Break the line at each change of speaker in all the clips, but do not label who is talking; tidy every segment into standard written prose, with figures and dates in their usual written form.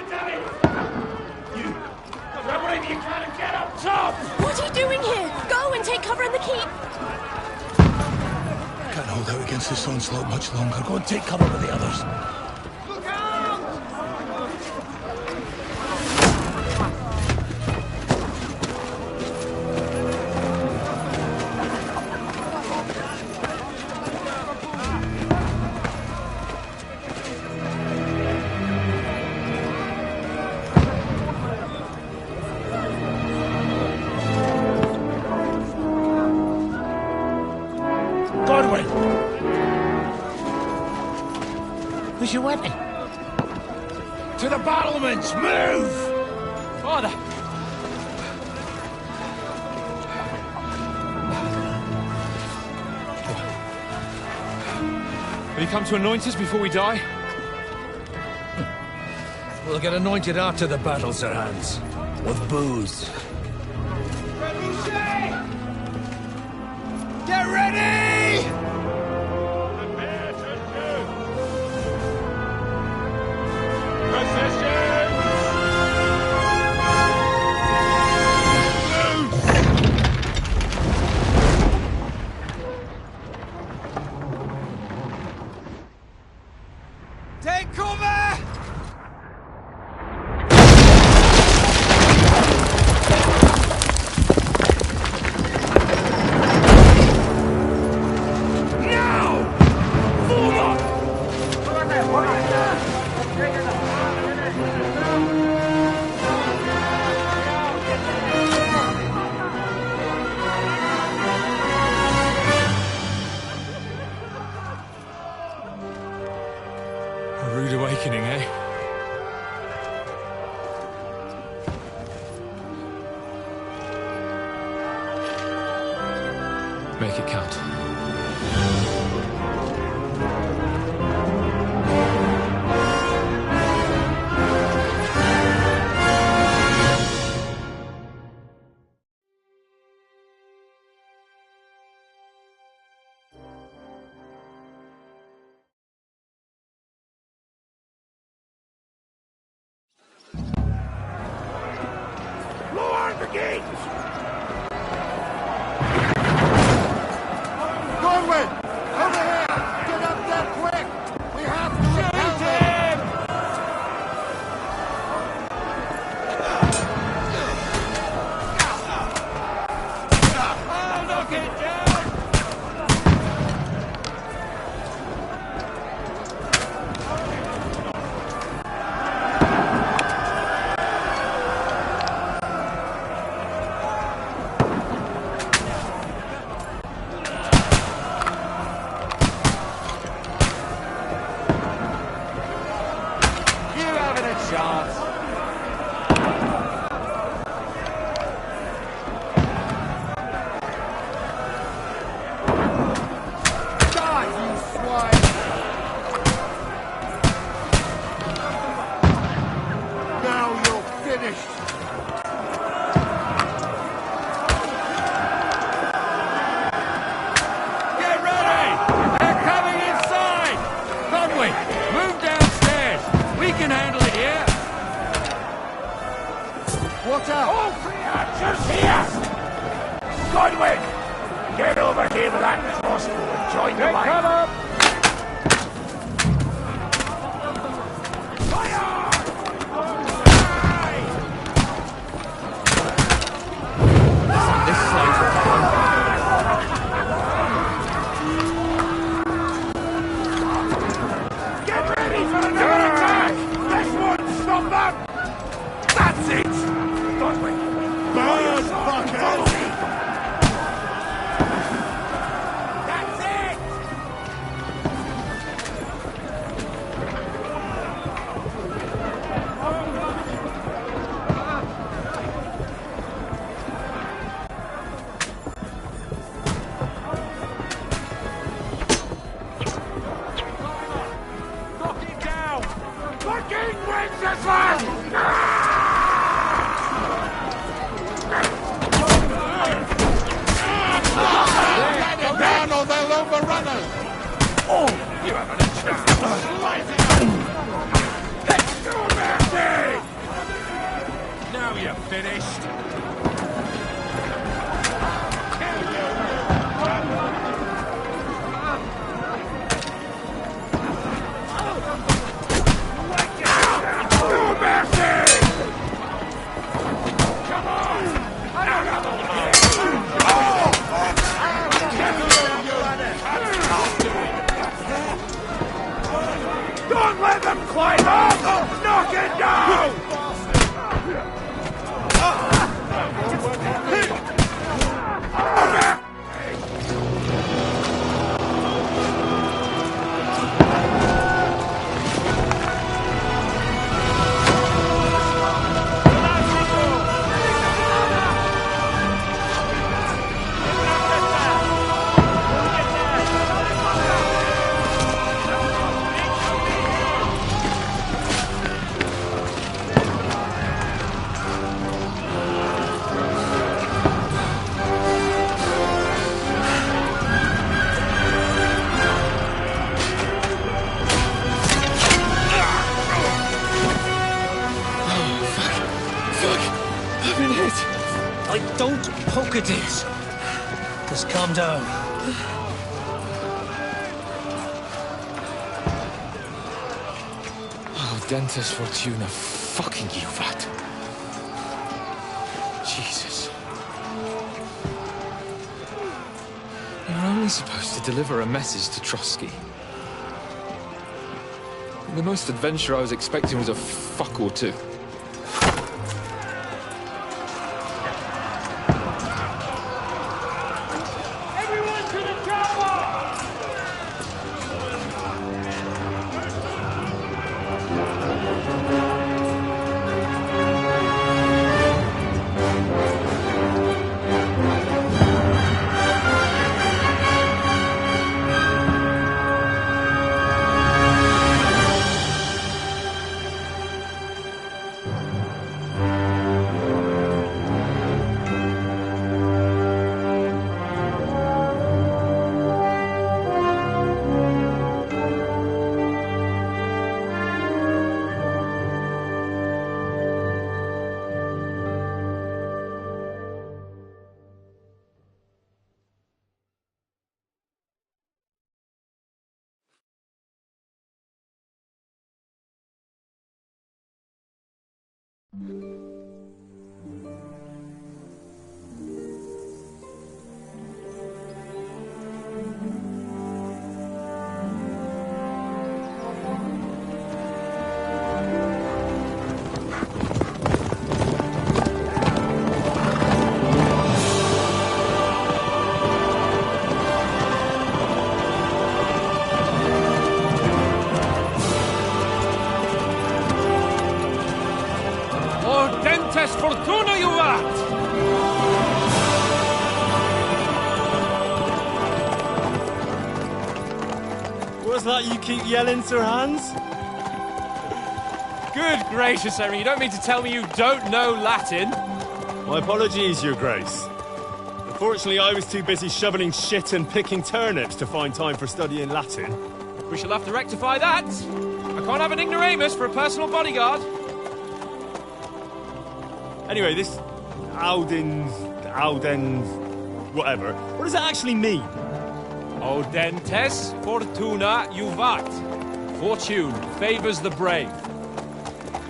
You! Grab whatever you can and get up top!
What are you doing here? Go and take cover in the keep!
Can't hold out against this onslaught much longer. Go and take cover with the others.
Where's your weapon? To the battlements! Move!
Father! Will you come to anoint us before we die?
We'll get anointed after the battle, Sir Hans. With booze.
Get ready!
Take cover! A rude awakening, eh? Make it count.
Lower the gates!
Godwin! Over here! Get up there quick! We have to repel them!
Oh, knock it down!
Chance.
Die, you swine! Now you're finished!
Get ready! They're coming inside! Conway, move downstairs. We can handle it here.
Watch out!
All three archers here! Godwin! Get over here with that crossbow and join the line!
Come up!
Fire!
This side's
Get ready for another attack! This won't stop them! That's it! Godwin!
Bird bucket!
That's it!
knock it down!
The king wins this one!
Get them down or they'll overrun us!
Oh, you haven't a chance! Slice it up! Let's go, Murphy! finished. Don't let them climb up! Knock it down!
Don't poke at it. Just calm down.
Oh, Dentes Fortuna, fucking you, vat. Jesus. You're only supposed to deliver a message to Trotsky. The most adventure I was expecting was a fuck or two.
Fortuna, you vat!
What's that you keep yelling, Sir Hans?
Good gracious, Henry, you don't mean to tell me you don't know Latin?
My apologies, Your Grace. Unfortunately, I was too busy shoveling shit and picking turnips to find time for studying Latin.
We shall have to rectify that. I can't have an ignoramus for a personal bodyguard.
Anyway, this Audens, whatever. What does that actually mean?
Audentes Fortuna Juvat. Fortune favours the brave.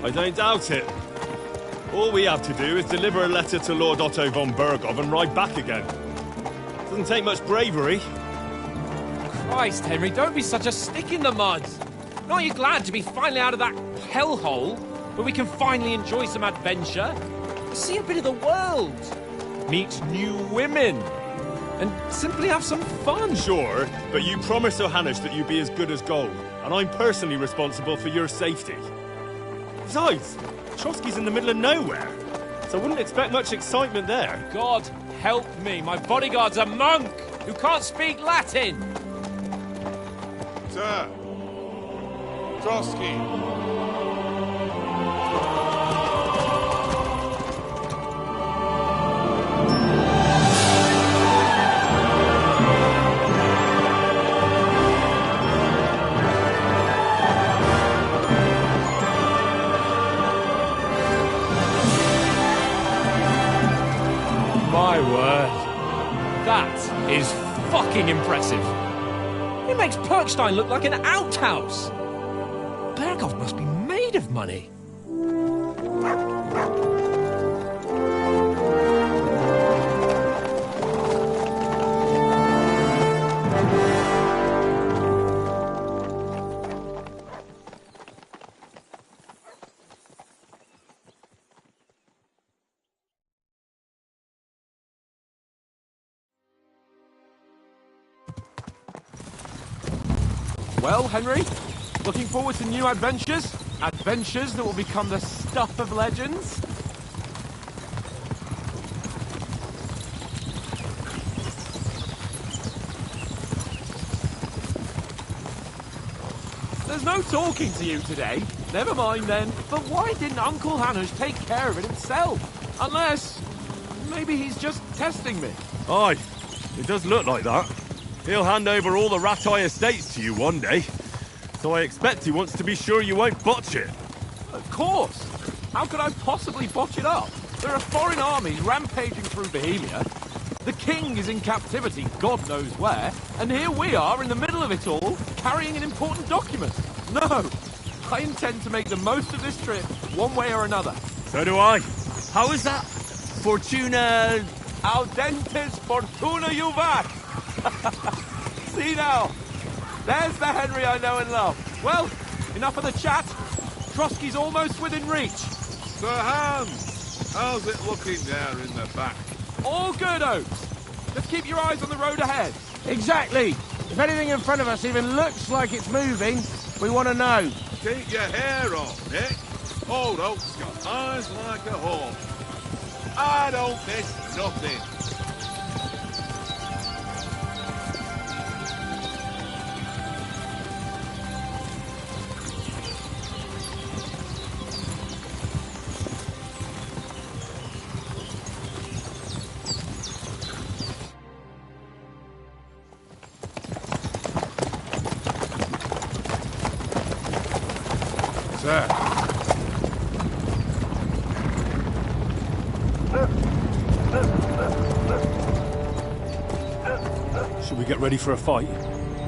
I don't doubt it. All we have to do is deliver a letter to Lord Otto von Bergov and ride back again. Doesn't take much bravery.
Christ, Henry, don't be such a stick in the mud. Aren't you glad to be finally out of that hellhole where we can finally enjoy some adventure? See a bit of the world, meet new women, and simply have some fun.
Sure, but you promised Johannes that you'd be as good as gold, and I'm personally responsible for your safety. Besides, Trotsky's in the middle of nowhere, so I wouldn't expect much excitement there.
God help me, my bodyguard's a monk who can't speak Latin.
Sir, Trotsky.
word. That is fucking impressive. It makes Perkstein look like an outhouse. Berghoff must be made of money. Well, Henry, looking forward to new adventures? Adventures that will become the stuff of legends? There's no talking to you today. Never mind then. But why didn't Uncle Hanush take care of it himself? Unless, maybe he's just testing me.
Aye, it does look like that. He'll hand over all the Ratai estates to you one day. So I expect he wants to be sure you won't botch it.
Of course. How could I possibly botch it up? There are foreign armies rampaging through Bohemia. The king is in captivity, God knows where. And here we are in the middle of it all, carrying an important document. No, I intend to make the most of this trip, one way or another.
So do I. How is that? Fortuna...
Audentes fortuna juvat! See now, there's the Henry I know and love. Well, enough of the chat. Trotsky's almost within reach.
Sir Hans, how's it looking there in the back?
All good, Oaks. Just keep your eyes on the road ahead.
Exactly. If anything in front of us even looks like it's moving, we want to know.
Keep your hair on, Nick. Old Oak's got eyes like a hawk. I don't miss nothing.
Sir.
Should we get ready for a fight?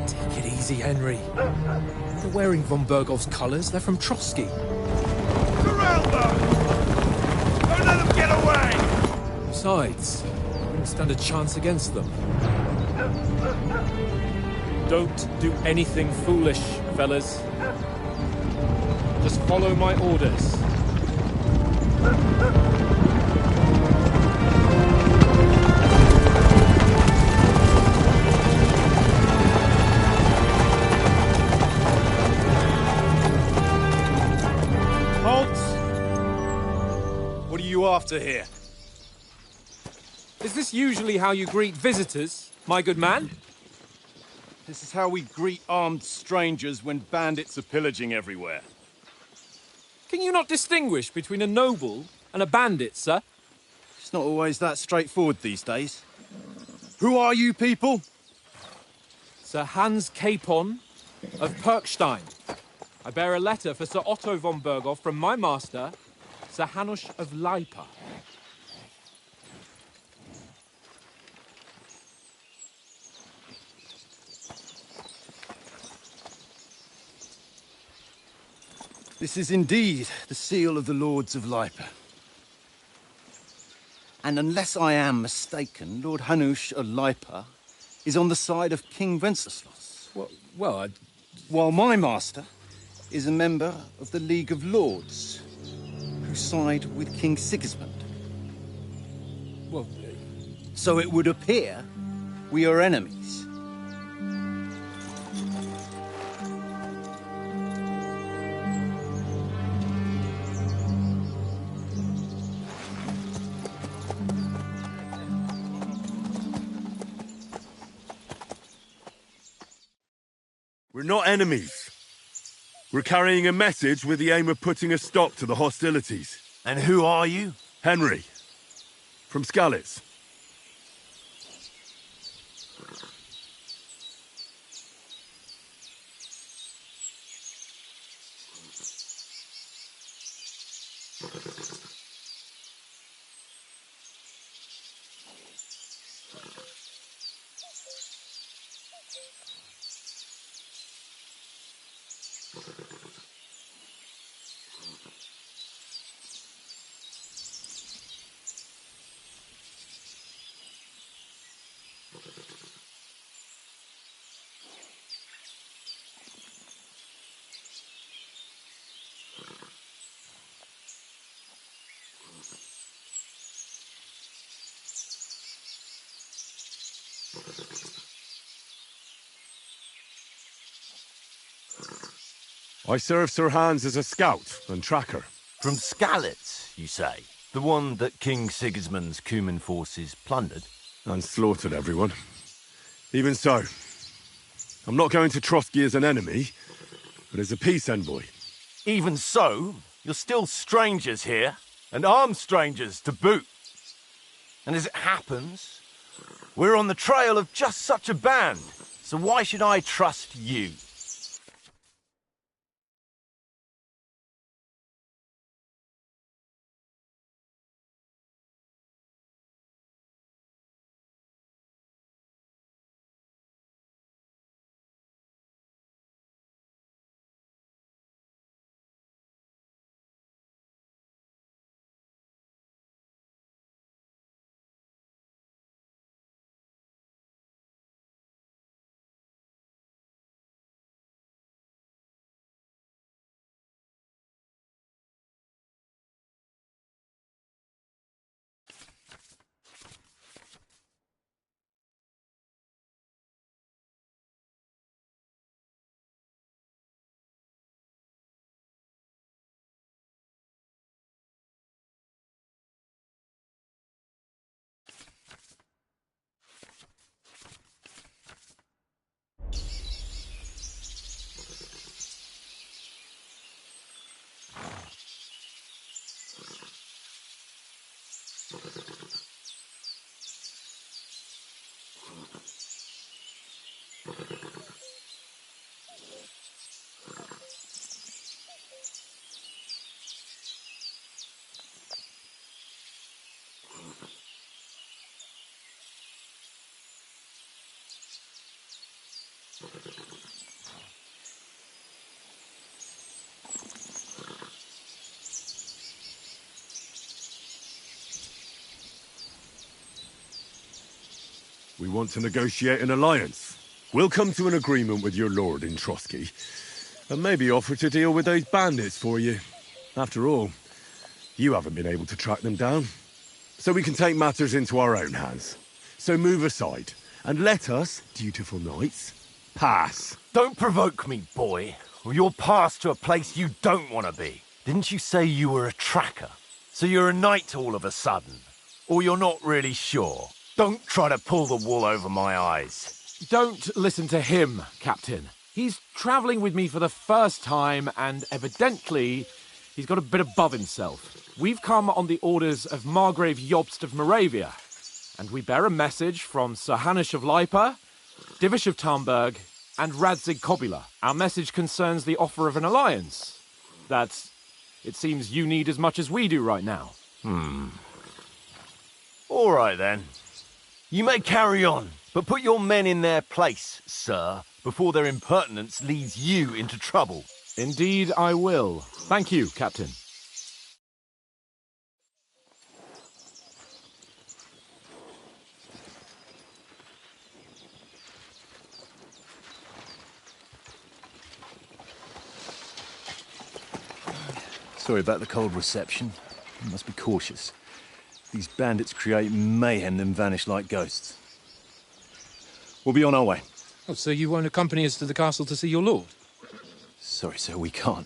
Take it easy, Henry. They're wearing von Berghoff's colours. They're from Trotsky.
Surround them! Don't let them get away!
Besides, we wouldn't stand a chance against them.
Don't do anything foolish, fellas. Just follow my orders.
Halt! What are you after here?
Is this usually how you greet visitors, my good man?
This is how we greet armed strangers when bandits are pillaging everywhere.
Can you not distinguish between a noble and a bandit, sir?
It's not always that straightforward these days. Who are you people?
Sir Hans Capon of Perkstein. I bear a letter for Sir Otto von Berghoff from my master, Sir Hanush of Lipa.
This is indeed the seal of the Lords of Lipa. And unless I am mistaken, Lord Hanush of Lipa is on the side of King Wenceslas. While my master is a member of the League of Lords, who side with King Sigismund. So it would appear we are enemies.
We're not enemies. We're carrying a message with the aim of putting a stop to the hostilities.
And who are you?
Henry. From Skalitz.
I serve Sir Hans as a scout and tracker.
From Skalitz, you say? The one that King Sigismund's Cuman forces plundered?
And slaughtered everyone. Even so, I'm not going to Trotsky as an enemy, but as a peace envoy.
Even so, you're still strangers here, and armed strangers to boot. And as it happens, we're on the trail of just such a band, so why should I trust you?
We want to negotiate an alliance. We'll come to an agreement with your lord in Trotsky, and maybe offer to deal with those bandits for you. After all, you haven't been able to track them down. So we can take matters into our own hands. So move aside, and let us, dutiful knights, pass.
Don't provoke me, boy, or you'll pass to a place you don't want to be. Didn't you say you were a tracker? So you're a knight all of a sudden? Or you're not really sure? Don't try to pull the wool over my eyes.
Don't listen to him, Captain. He's travelling with me for the first time, and evidently, he's got a bit above himself. We've come on the orders of Margrave Jobst of Moravia, and we bear a message from Sir Hanush of Lipa, Divish of Tarnberg, and Radzig Kobula. Our message concerns the offer of an alliance that it seems you need as much as we do right now.
All right, then. You may carry on, but put your men in their place, sir, before their impertinence leads you into trouble.
Indeed, I will. Thank you, Captain.
Sorry about the cold reception. You must be cautious. These bandits create mayhem, then vanish like ghosts. We'll be on our way.
Oh, so you won't accompany us to the castle to see your lord?
Sorry, sir, we can't.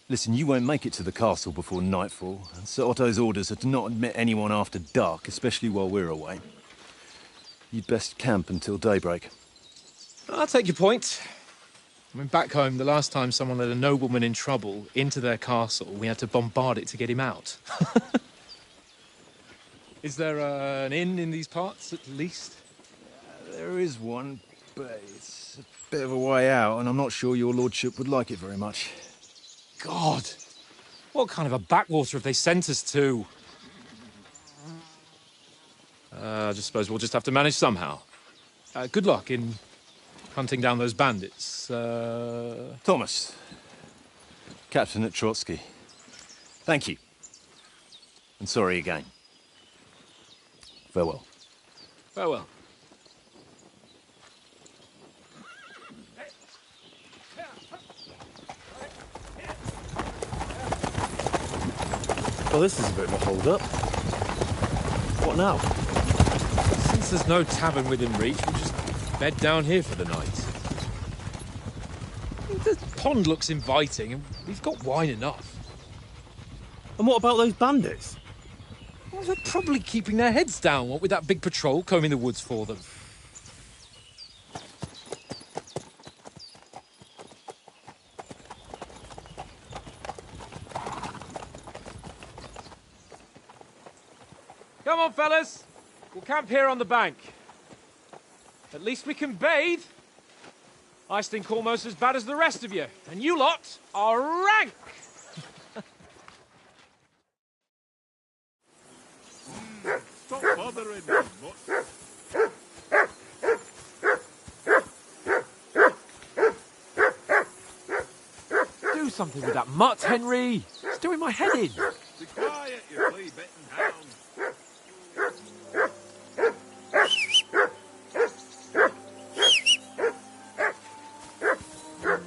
Listen, you won't make it to the castle before nightfall, and Sir Otto's orders are to not admit anyone after dark, especially while we're away. You'd best camp until daybreak.
I'll take your point. I mean, back home, the last time someone let a nobleman in trouble into their castle, we had to bombard it to get him out. Is there an inn in these parts, at least?
There is one, but it's a bit of a way out, and I'm not sure your lordship would like it very much.
God! What kind of a backwater have they sent us to? I just suppose we'll just have to manage somehow. Good luck in hunting down those bandits.
Thomas, Captain at Trotsky. Thank you. And sorry again. Farewell.
Farewell.
Well, this is a bit of a hold-up. What now?
Since there's no tavern within reach, we'll just bed down here for the night. pond looks inviting, and we've got wine enough.
And what about those bandits?
Well, they're probably keeping their heads down, what with that big patrol combing the woods for them.
Come on, fellas. We'll camp here on the bank. At least we can bathe. I stink almost as bad as the rest of you, and you lot are rank!
Stop bothering me, mutt.
Do something with that mutt, Henry. It's doing my head in.
Be quiet, you flea-bitten hound.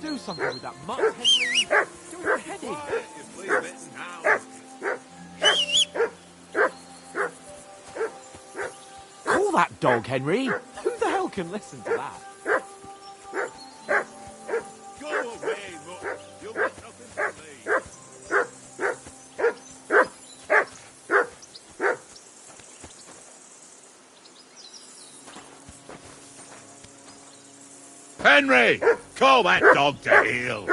Do something with that mutt, Henry. It's doing my head in.
Quiet, you flea-bitten hound.
Call that dog, Henry. Who the hell can listen to that?
Go away, mutt. You'll get nothing from me. Henry! Call that dog to heel!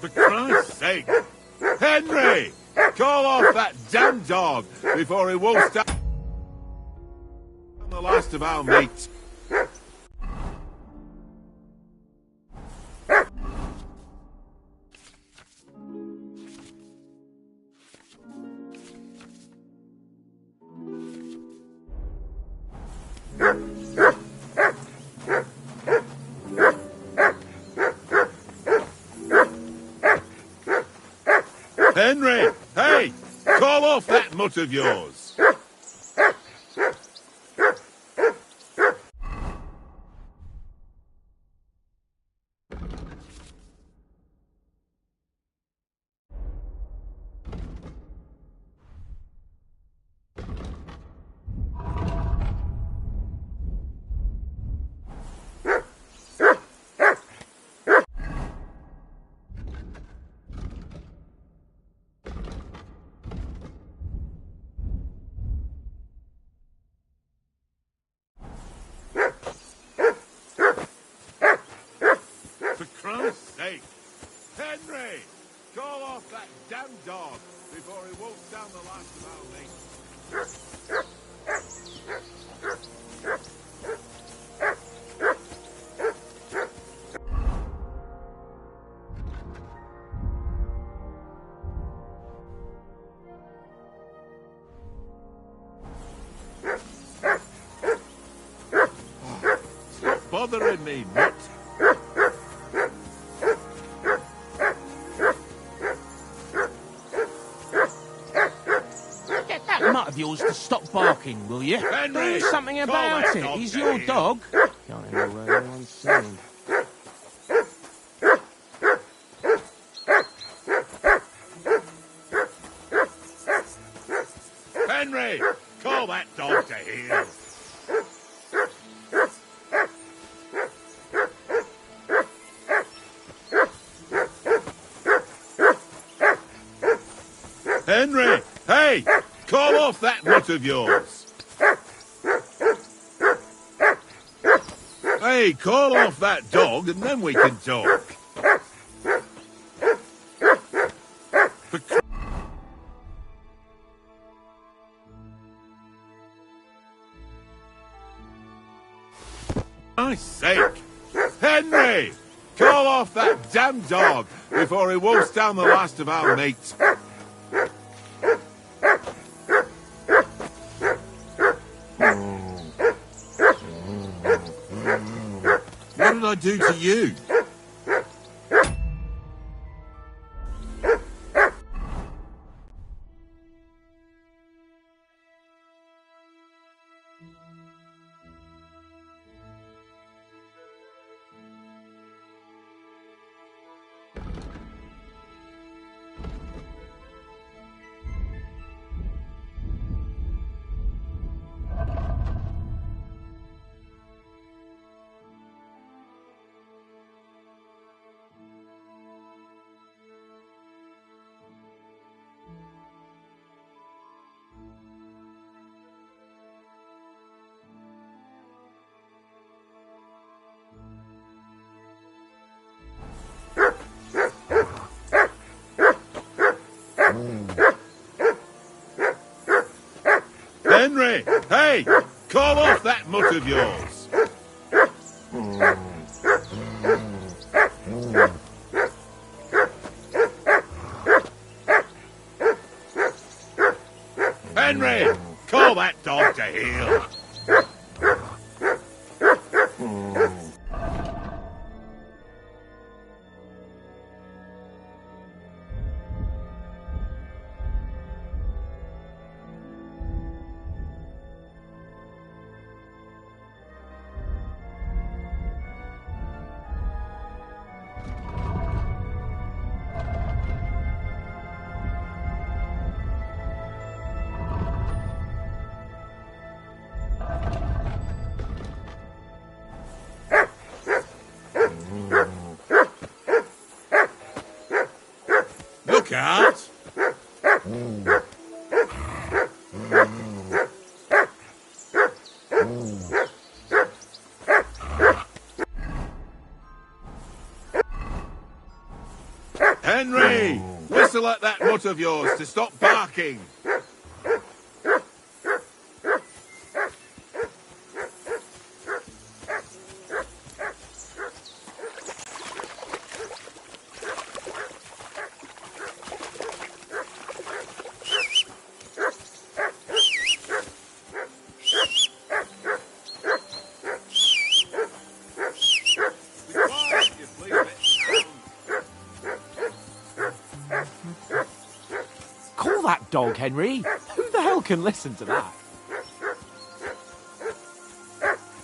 For Christ's sake! Henry! Call off that damn dog before he won't stop the last of our mates. Henry! Hey! Call off that mutt of yours! For Christ's sake! Henry! Call off that damn dog before he walks down the last of our mates. Stop bothering me, mutt.
Get that mutt of yours to stop barking, will you?
Henry,
Do something
call
about
that
it.
dog
He's
to
your
heel.
dog. Can't hear a word anyone's saying.
Henry! Call that dog to heel. Henry! Hey! Call off that mutt of yours! Hey, call off that dog and then we can talk. For Christ's sake! Henry! Call off that damn dog before he wolfs down the last of our mates. What did I do to you? Hey! Call off that mutt of yours! Henry! Call that dog to heel! Look out! Henry! Whistle at that mutt of yours to stop barking!
Call that dog, Henry. Who the hell can listen to that?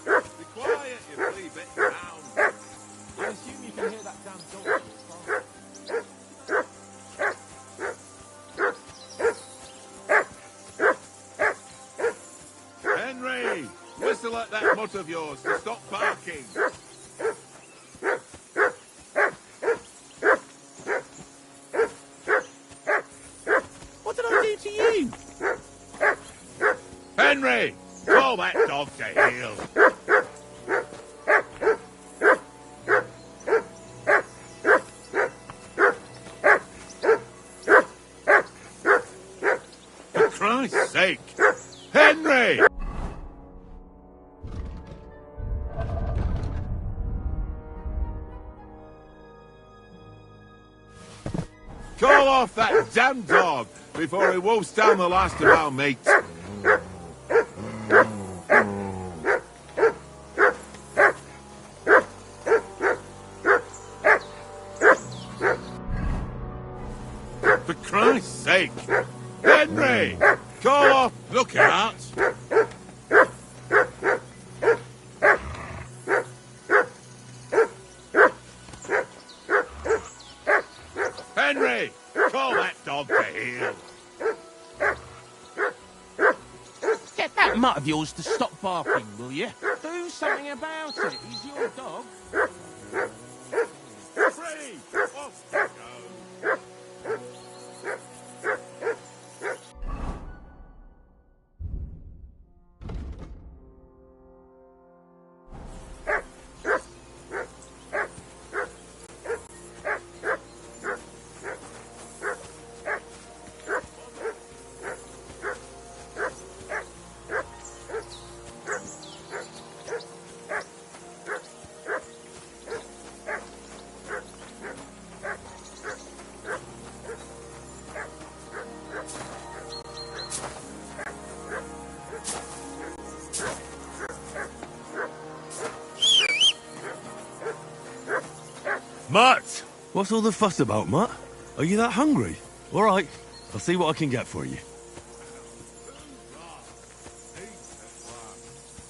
Be quiet, you flea bitten hound!
I assume you can hear that damn dog.
Henry! Whistle at that mutt of yours to stop barking!
What did I do to you?
Henry! Call that dog to heel! For Christ's sake! Henry! Call off that damn dog before he wolfs down the last of our mates. For Christ's sake! Henry! Call off! Look out! Henry! Call that dog to heel!
Get that mutt of yours to stop barking, will you? Do something about it. He's your dog.
Free! Off you go!
Mutt! What's all the fuss about, Mutt? Are you that hungry? All right, I'll see what I can get for you.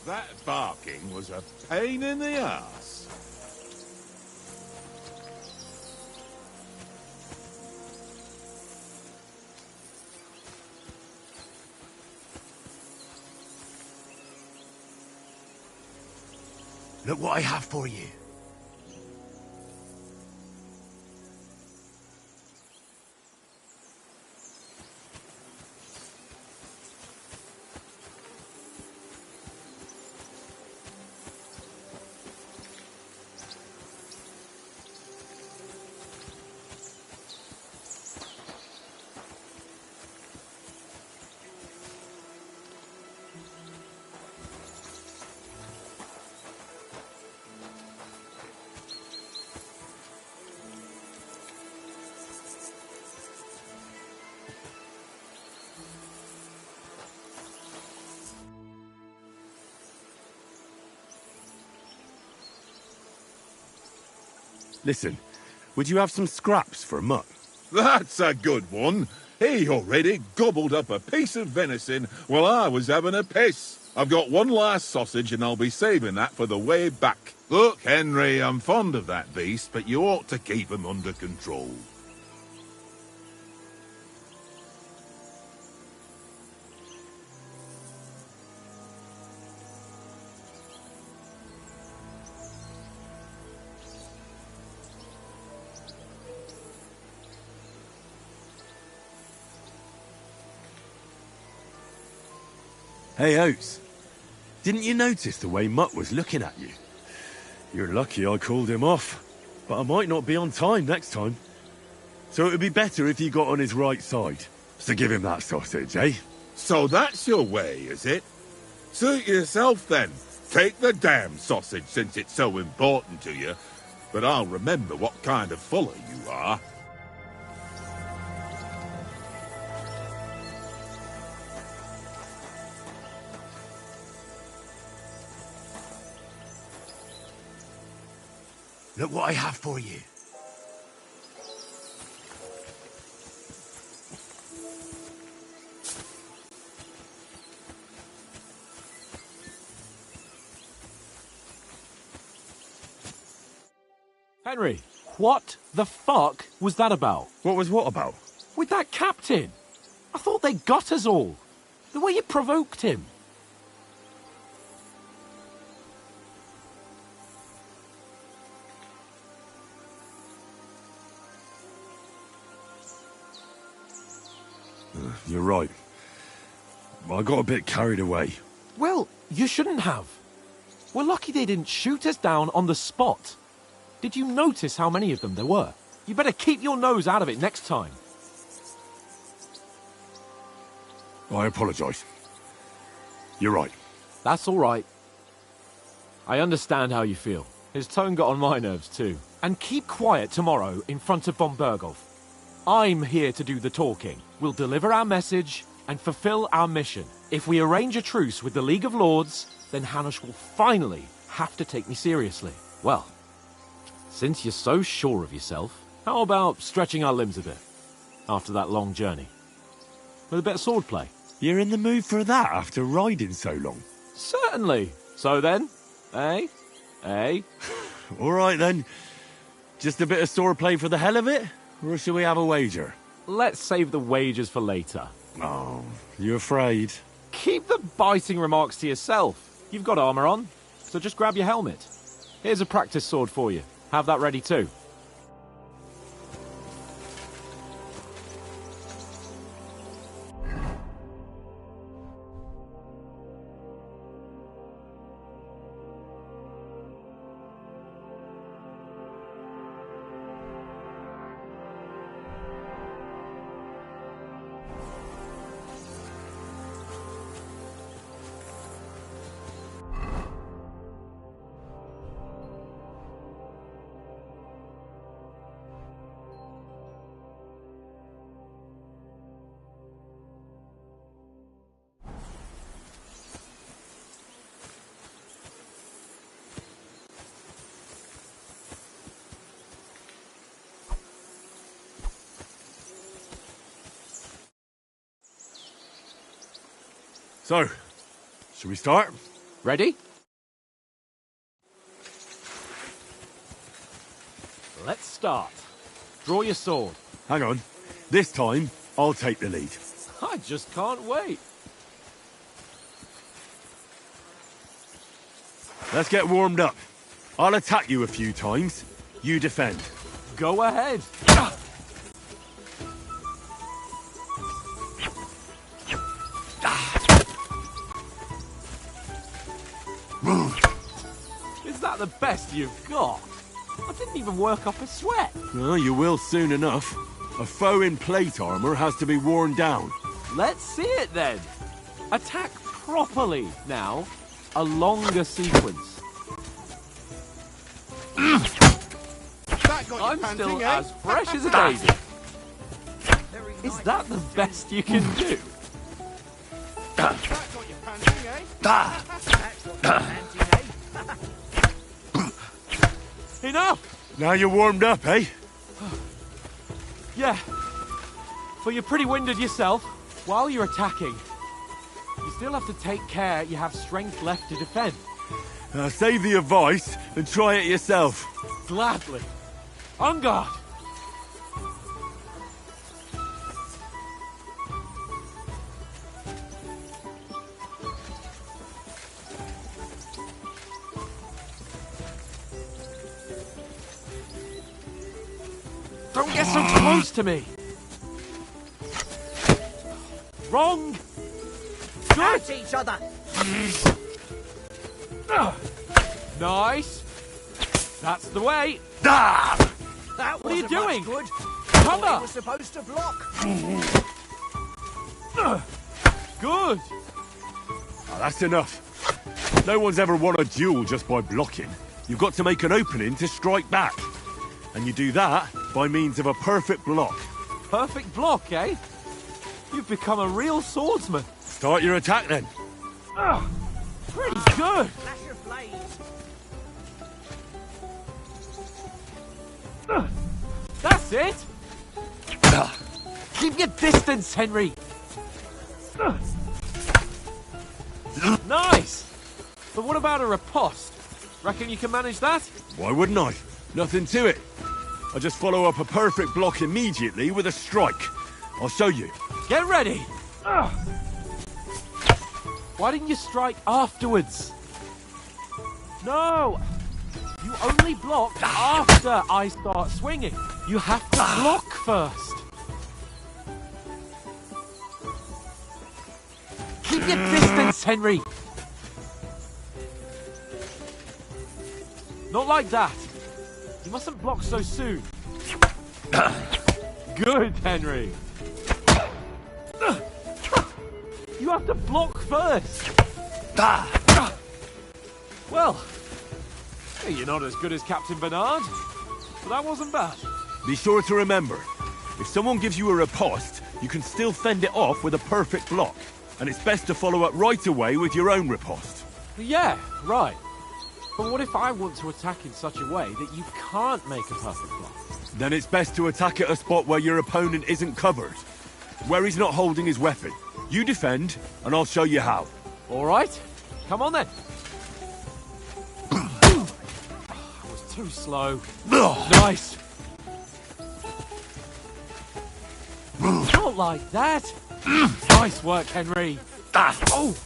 That barking was a pain in the ass.
Look what I have for you.
Listen, would you have some scraps for Mutt?
That's a good one. He already gobbled up a piece of venison while I was having a piss. I've got one last sausage and I'll be saving that for the way back. Look, Henry, I'm fond of that beast, but you ought to keep him under control.
Hey, Oates. Didn't you notice the way Mutt was looking at you? You're lucky I called him off, but I might not be on time next time. So it would be better if you got on his right side. So give him that sausage, eh?
So that's your way, is it? Suit yourself, then. Take the damn sausage, since it's so important to you. But I'll remember what kind of fuller you are.
Look what I have for you.
Henry, what the fuck was that about?
What was what about?
With that captain. I thought they got us all. The way you provoked him.
You're right. I got a bit carried away.
Well, you shouldn't have. We're lucky they didn't shoot us down on the spot. Did you notice how many of them there were? You better keep your nose out of it next time.
I apologise. You're right.
That's all right. I understand how you feel. His tone got on my nerves too. And keep quiet tomorrow in front of von Berghoff. I'm here to do the talking. We'll deliver our message and fulfill our mission. If we arrange a truce with the League of Lords, then Hanush will finally have to take me seriously. Well, since you're so sure of yourself, how about stretching our limbs a bit after that long journey? With a bit of swordplay.
You're in the mood for that after riding so long?
Certainly. So then, eh? Eh?
All right then. Just a bit of swordplay for the hell of it? Or shall we have a wager?
Let's save the wagers for later.
Oh, you afraid?
Keep the biting remarks to yourself. You've got armour on, so just grab your helmet. Here's a practice sword for you. Have that ready too.
So, shall we start?
Ready? Let's start. Draw your sword.
Hang on. This time, I'll take the lead.
I just can't wait.
Let's get warmed up. I'll attack you a few times. You defend.
Go ahead. Is that the best you've got? I didn't even work up a sweat.
Well, you will soon enough. A foe in plate armor has to be worn down.
Let's see it then. Attack properly now. A longer sequence. I'm still as fresh as a daisy. Is that the best you can do? Enough!
Now you're warmed up, eh?
Yeah. But you're pretty winded yourself. While you're attacking, you still have to take care you have strength left to defend.
Now save the advice and try it yourself.
Gladly. On guard. Don't get so close to me! Wrong!
At each other!
Nice! That's the way!
Ah!
That
what are you
wasn't
doing?
much good.
Cover!
I was supposed to block.
Good!
Oh, that's enough. No one's ever won a duel just by blocking. You've got to make an opening to strike back. And you do that by means of a perfect block.
Perfect block, eh? You've become a real swordsman.
Start your attack then.
Pretty good.
Flash your blades.
That's it. Keep your distance, Henry. Nice. But what about a riposte? Reckon you can manage that?
Why wouldn't I? Nothing to it. I just follow up a perfect block immediately with a strike. I'll show you.
Get ready. Why didn't you strike afterwards? No. You only block after I start swinging. You have to block first. Keep your distance, Henry. Not like that. You mustn't block so soon. Good, Henry. You have to block first. Well, you're not as good as Captain Bernard, but that wasn't bad.
Be sure to remember, if someone gives you a riposte, you can still fend it off with a perfect block. And it's best to follow up right away with your own riposte.
Yeah, right. But what if I want to attack in such a way that you can't make a perfect block?
Then it's best to attack at a spot where your opponent isn't covered. Where he's not holding his weapon. You defend, and I'll show you how.
All right. Come on then. I was too slow. Nice. Not like that. Nice work, Henry. Oh,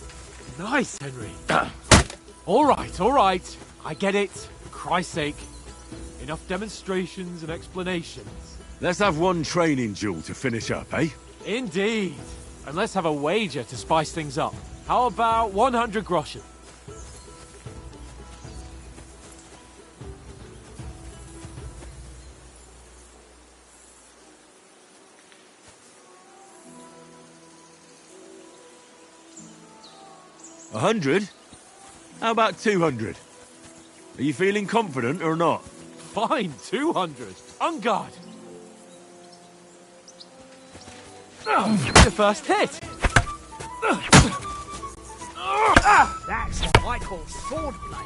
nice, Henry. All right. I get it. For Christ's sake. Enough demonstrations and explanations.
Let's have one training duel to finish up, eh?
Indeed. And let's have a wager to spice things up. How about 100 groschen?
$100? How about 200? Are you feeling confident or not?
Fine, 200. On guard. The first hit.
That's what I call swordplay.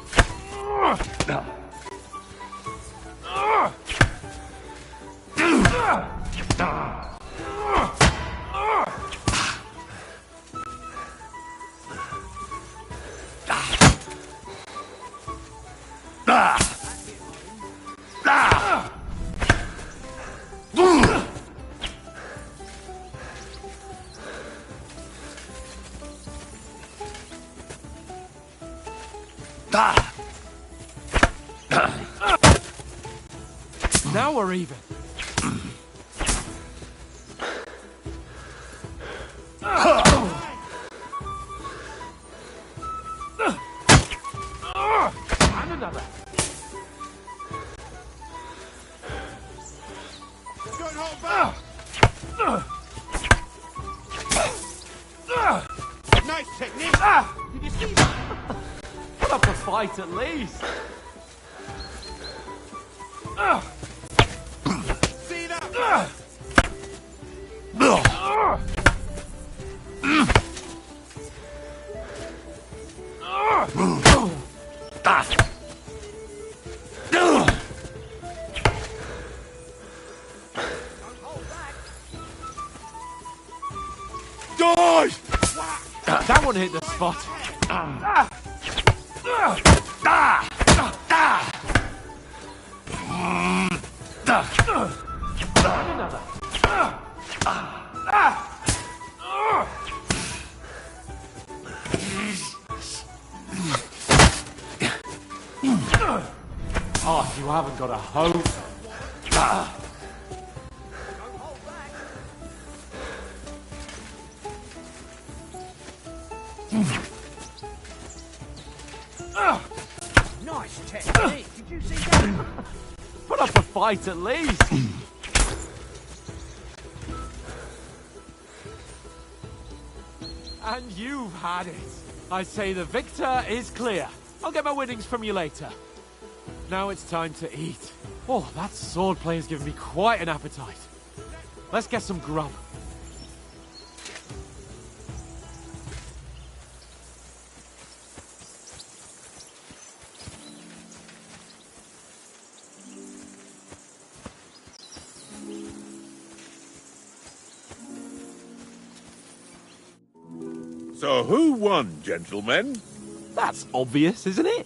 Now we're even. And another.
Don't hold back. Nice technique.
Did you see that? Put up a fight at least.
See that?
one hit the spot. Another. Oh, you haven't got a hope.
Nice technique. Did you see that?
Put up a fight at least. And you've had it. I say the victor is clear. I'll get my winnings from you later. Now it's time to eat. Oh, that swordplay has given me quite an appetite. Let's get some grub.
So who won, gentlemen?
That's obvious, isn't it?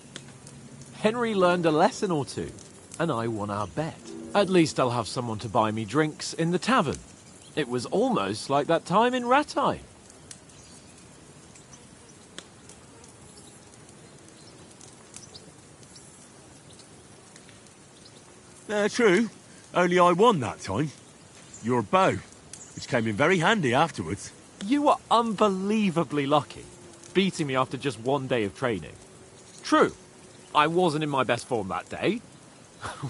Henry learned a lesson or two, and I won our bet. At least I'll have someone to buy me drinks in the tavern. It was almost like that time in Rattay.
True. Only I won that time. Your bow, which came in very handy afterwards.
You were unbelievably lucky, beating me after just one day of training. True, I wasn't in my best form that day.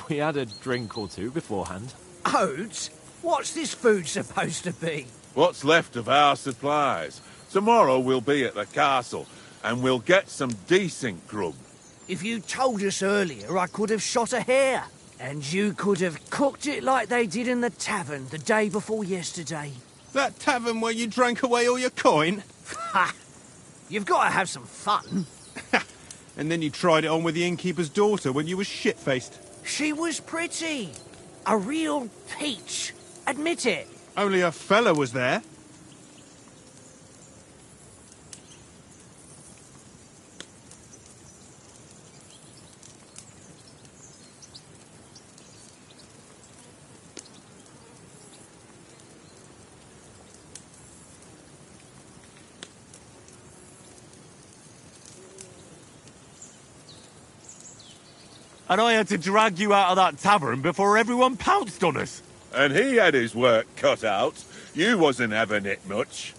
We had a drink or two beforehand.
Oats? What's this food supposed to be?
What's left of our supplies. Tomorrow we'll be at the castle, and we'll get some decent grub.
If you told us earlier, I could have shot a hare. And you could have cooked it like they did in the tavern the day before yesterday.
That tavern where you drank away all your coin?
Ha! You've got to have some fun.
And then you tried it on with the innkeeper's daughter when you were shit-faced.
She was pretty. A real peach. Admit it.
Only a fella was there.
And I had to drag you out of that tavern before everyone pounced on us.
And he had his work cut out. You wasn't having it much.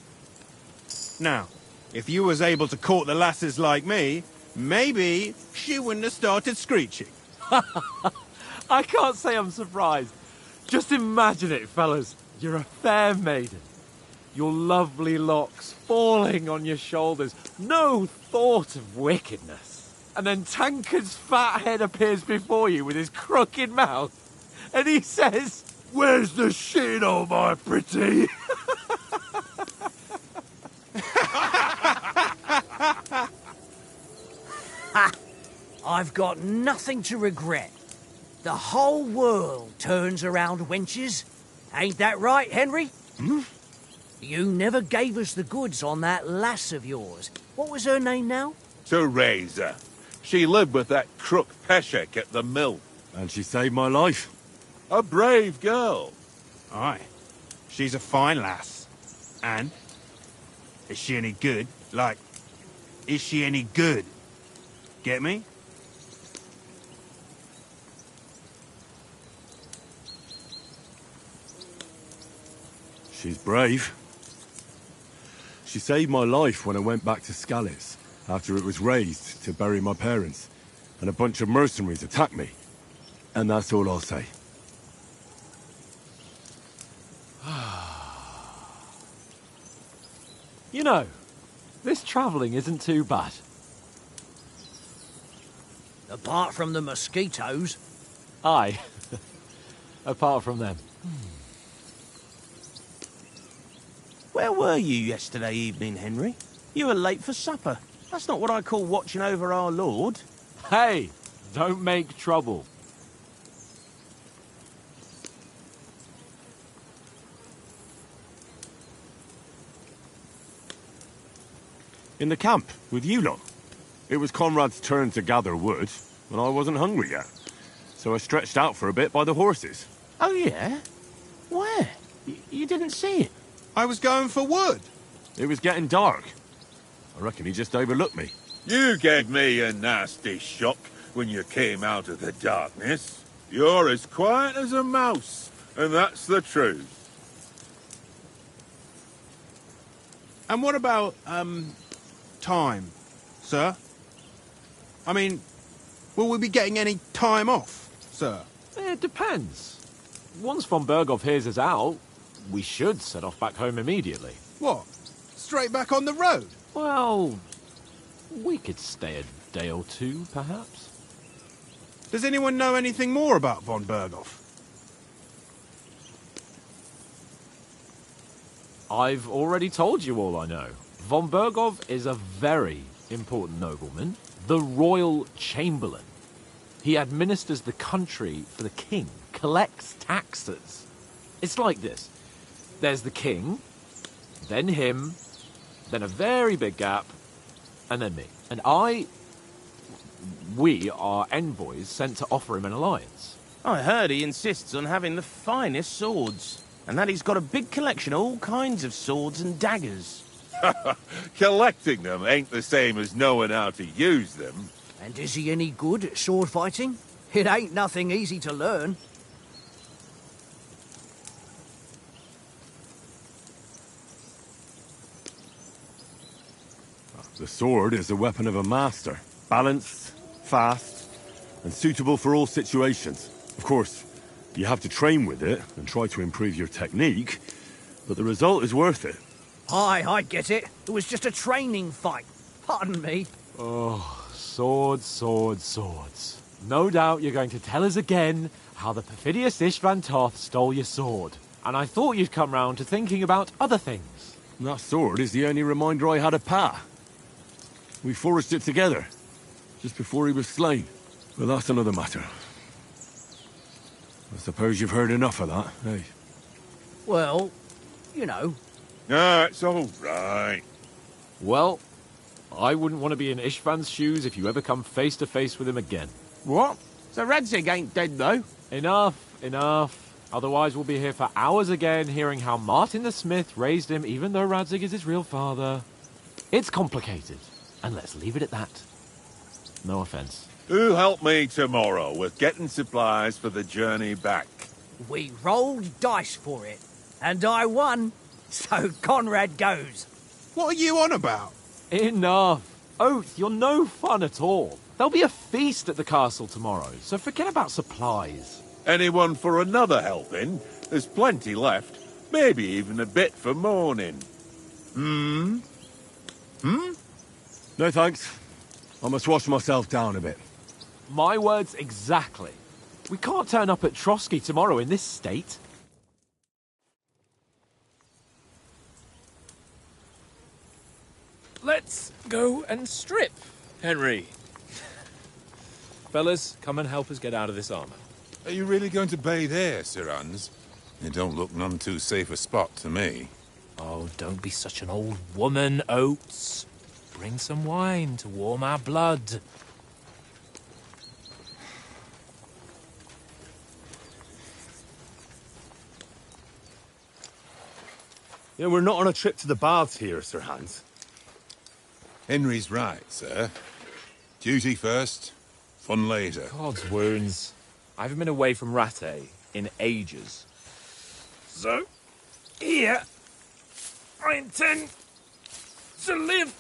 Now, if you was able to court the lasses like me, maybe she wouldn't have started screeching.
I can't say I'm surprised. Just imagine it, fellas. You're a fair maiden. Your lovely locks falling on your shoulders. No thought of wickedness. And then Tankard's fat head appears before you with his crooked mouth. And he says, "Where's the shit, oh my pretty?"
Ha! I've got nothing to regret. The whole world turns around wenches. Ain't that right, Henry?
Hmm?
You never gave us the goods on that lass of yours. What was her name now?
Teresa. She lived with that crook Peshek at the mill.
And she saved my life.
A brave girl.
Aye. She's a fine lass. And? Is she any good? Like, is she any good? Get me?
She's brave. She saved my life when I went back to Scallis after it was razed to bury my parents, and a bunch of mercenaries attacked me. And that's all I'll say.
You know, this travelling isn't too bad.
Apart from the mosquitoes.
Aye. Apart from them.
Where were you yesterday evening, Henry? You were late for supper. That's not what I call watching over our lord.
Hey, don't make trouble.
In the camp, with you lot. It was Conrad's turn to gather wood, and I wasn't hungry yet. So I stretched out for a bit by the horses.
Oh, yeah? Where? You didn't see it?
I was going for wood.
It was getting dark. I reckon he just overlooked me.
You gave me a nasty shock when you came out of the darkness. You're as quiet as a mouse, and that's the truth.
And what about, time, sir? I mean, will we be getting any time off, sir?
It depends. Once von Berghoff hears us out, we should set off back home immediately.
What? Straight back on the road?
Well, we could stay a day or two, perhaps.
Does anyone know anything more about von Berghoff?
I've already told you all I know. Von Berghoff is a very important nobleman, the Royal Chamberlain. He administers the country for the king, collects taxes. It's like this. There's the king, then him, then a very big gap, and then me. And we are envoys sent to offer him an alliance.
I heard he insists on having the finest swords, and that he's got a big collection of all kinds of swords and daggers.
Collecting them ain't the same as knowing how to use them.
And is he any good at sword fighting? It ain't nothing easy to learn.
The sword is the weapon of a master. Balanced, fast, and suitable for all situations. Of course, you have to train with it and try to improve your technique, but the result is worth it.
Aye, I get it. It was just a training fight. Pardon me.
Oh, swords, swords, swords. No doubt you're going to tell us again how the perfidious Istvan Toth stole your sword. And I thought you'd come round to thinking about other things.
That sword is the only reminder I had of Pa. We forged it together, just before he was slain. But that's another matter. I suppose you've heard enough of that, eh?
Well, you know.
Ah, it's all right.
Well, I wouldn't want to be in Istvan's shoes if you ever come face to face with him again.
What? So Radzig ain't dead, though?
Enough, enough. Otherwise we'll be here for hours again hearing how Martin the Smith raised him even though Radzig is his real father. It's complicated, and let's leave it at that. No offense.
Who'll help me tomorrow with getting supplies for the journey back?
We rolled dice for it, and I won. So Conrad goes.
What are you on about?
Enough. Oath, you're no fun at all. There'll be a feast at the castle tomorrow, so forget about supplies.
Anyone for another helping? There's plenty left. Maybe even a bit for morning.
No thanks. I must wash myself down a bit.
My words exactly. We can't turn up at Trotsky tomorrow in this state.
Let's go and strip, Henry. Fellas, come and help us get out of this armor.
Are you really going to bathe here, Sir Hans? It don't look none too safe a spot to me.
Oh, don't be such an old woman, Oates. Bring some wine to warm our blood.
Yeah, we're not on a trip to the baths here, Sir Hans.
Henry's right, sir. Duty first, fun later.
God's wounds. I haven't been away from Rattay in ages. So, here, I intend to live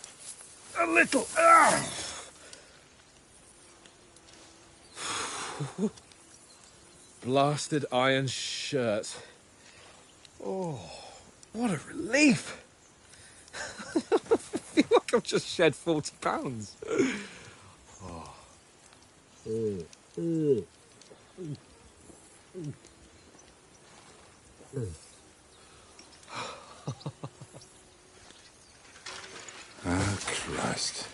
a little. Blasted iron shirt. Oh, what a relief. I feel like I've just shed 40 pounds. Oh.
Ah, Christ.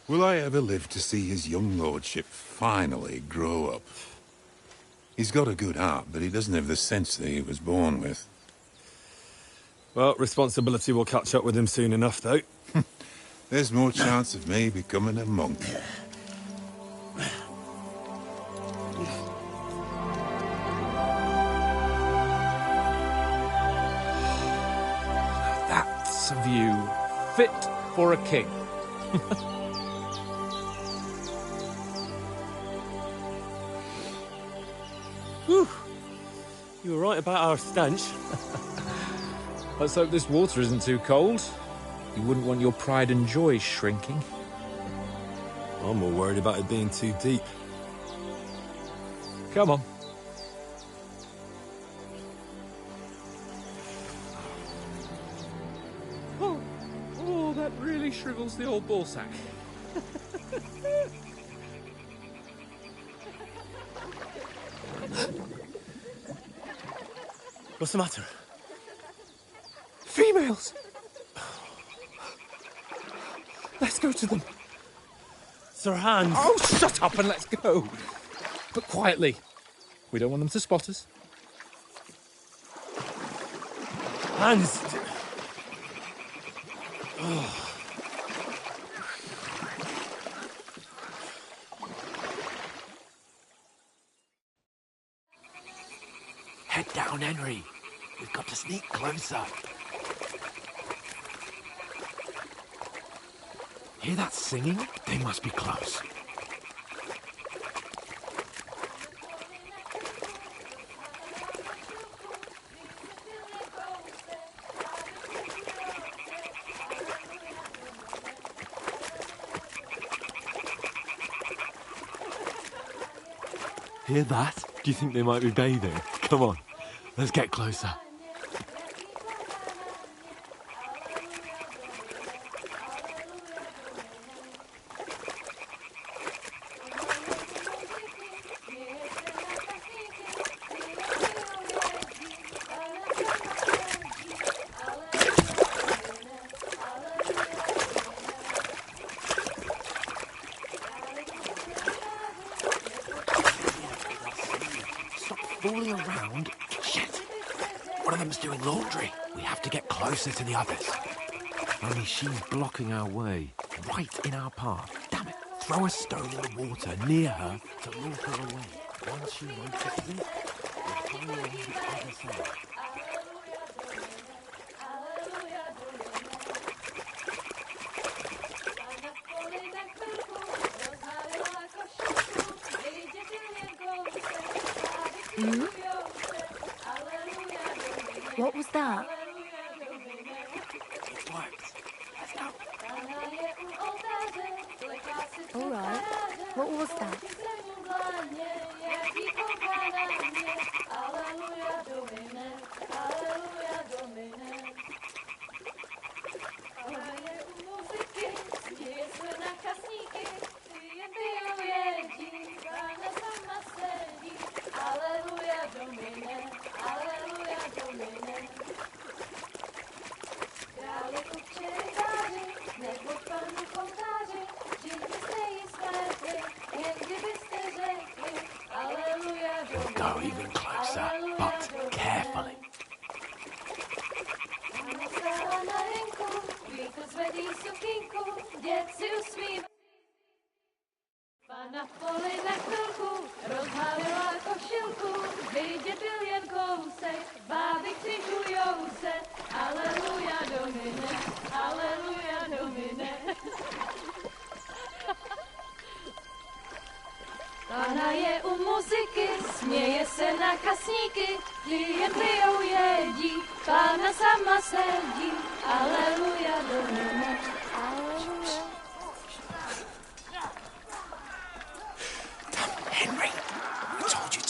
Will I ever live to see his young lordship finally grow up? He's got a good heart, but he doesn't have the sense that he was born with.
Well, responsibility will catch up with him soon enough, though.
there's more chance of me becoming a monk.
That's a view fit for a king.
Whew. You were right about our stench.
Let's hope this water isn't too cold. You wouldn't want your pride and joy shrinking.
I'm more worried about it being too deep.
Come on. Oh, that really shrivels the old ball sack.
What's the matter?
Females! Let's go to them.
Sir Hans!
Oh, shut up and let's go. But quietly. We don't want them to spot us.
Hans! Oh.
Head down, Henry. We've got to sneak closer. Hear that singing? They must be close. Hear that? Do you think they might be bathing? Come on, let's get closer. Fooling around? Shit! One of them's doing laundry. We have to get closer to the others. Only she's blocking our way, right in our path. Damn it! Throw a stone in the water near her to lure her away. Once she notices it, we'll follow along the other side.
Hmm? What was that?
It worked. Let's go.
All right. What was that?
We'll go even closer, but carefully.
Na poli na chvilku rozhálila košilku, vidět byl jen kousek, báby křižujou se, aleluja domine, aleluja domine. Pána je u muziky, směje se na kasníky, ty jen pijou jedí, Pána sama sedí, aleluja domine, aleluja.
Henry, I told you to...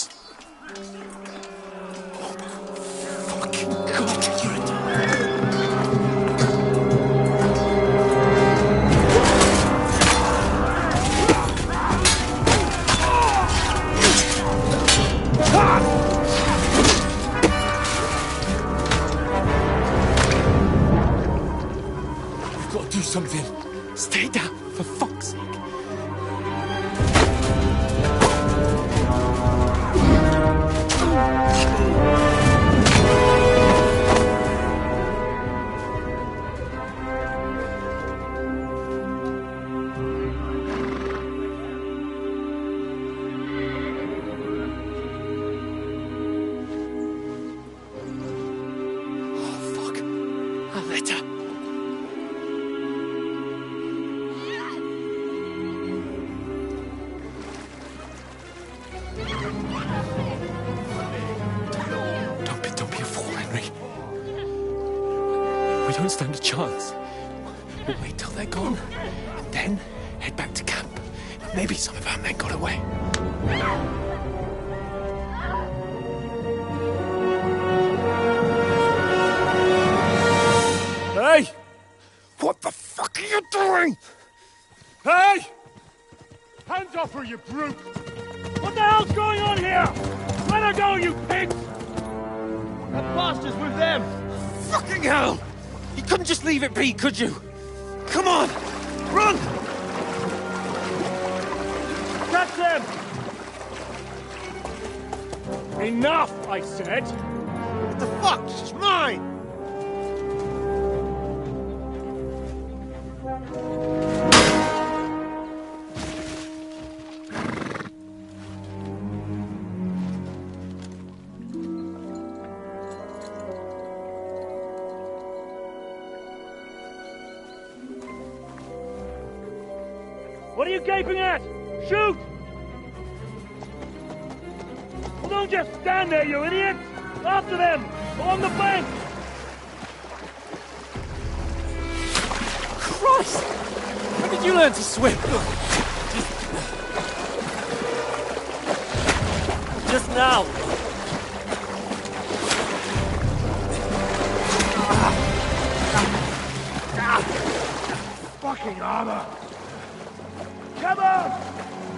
don't stand a chance. We'll wait till they're gone, and then head back to camp. Maybe some of our men got away. Hey! What the fuck are you doing? Hey!
Hands off her, you brute! What the hell's going on here? Let her go, you pigs!
That bastard's with them! Fucking hell! You couldn't just leave it be, could you? Come on! Run!
Catch them! Enough, I said!
What the fuck? It's mine!
What are you gaping at? Shoot! Well, don't just stand there, you idiots! After them! Along the bank!
Christ! When did you learn to swim?
Just now! Fucking armor! Come on!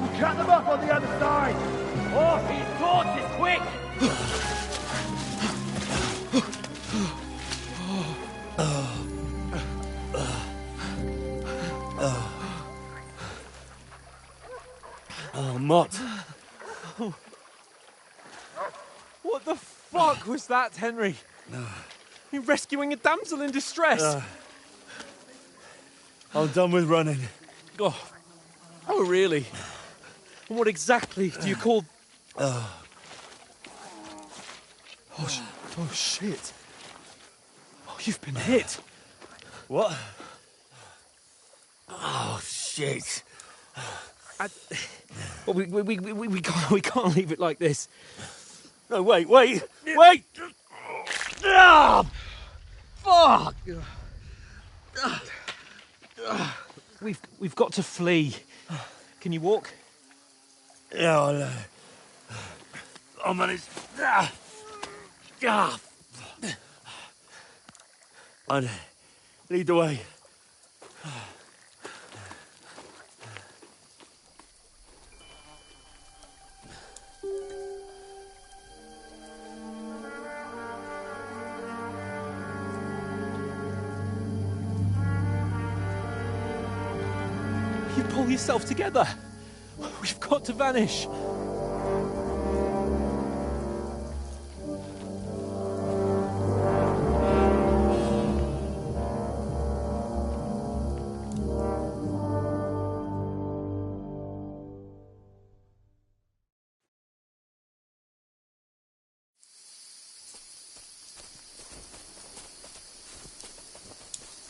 We'll cut them up on the other side! Off his torches, quick!
Oh, Mott. What the fuck was that, Henry? You rescuing a damsel in distress?
I'm done with running.
Oh, really? And what exactly do you call... Oh, shit. Oh, you've been hit.
What?
Oh, shit.
Well, we can't leave it like this.
No, wait! Ah! Fuck!
We've got to flee. Can you walk?
Yeah, I'll manage. I'd lead the way.
You pull yourself together. We've got to vanish.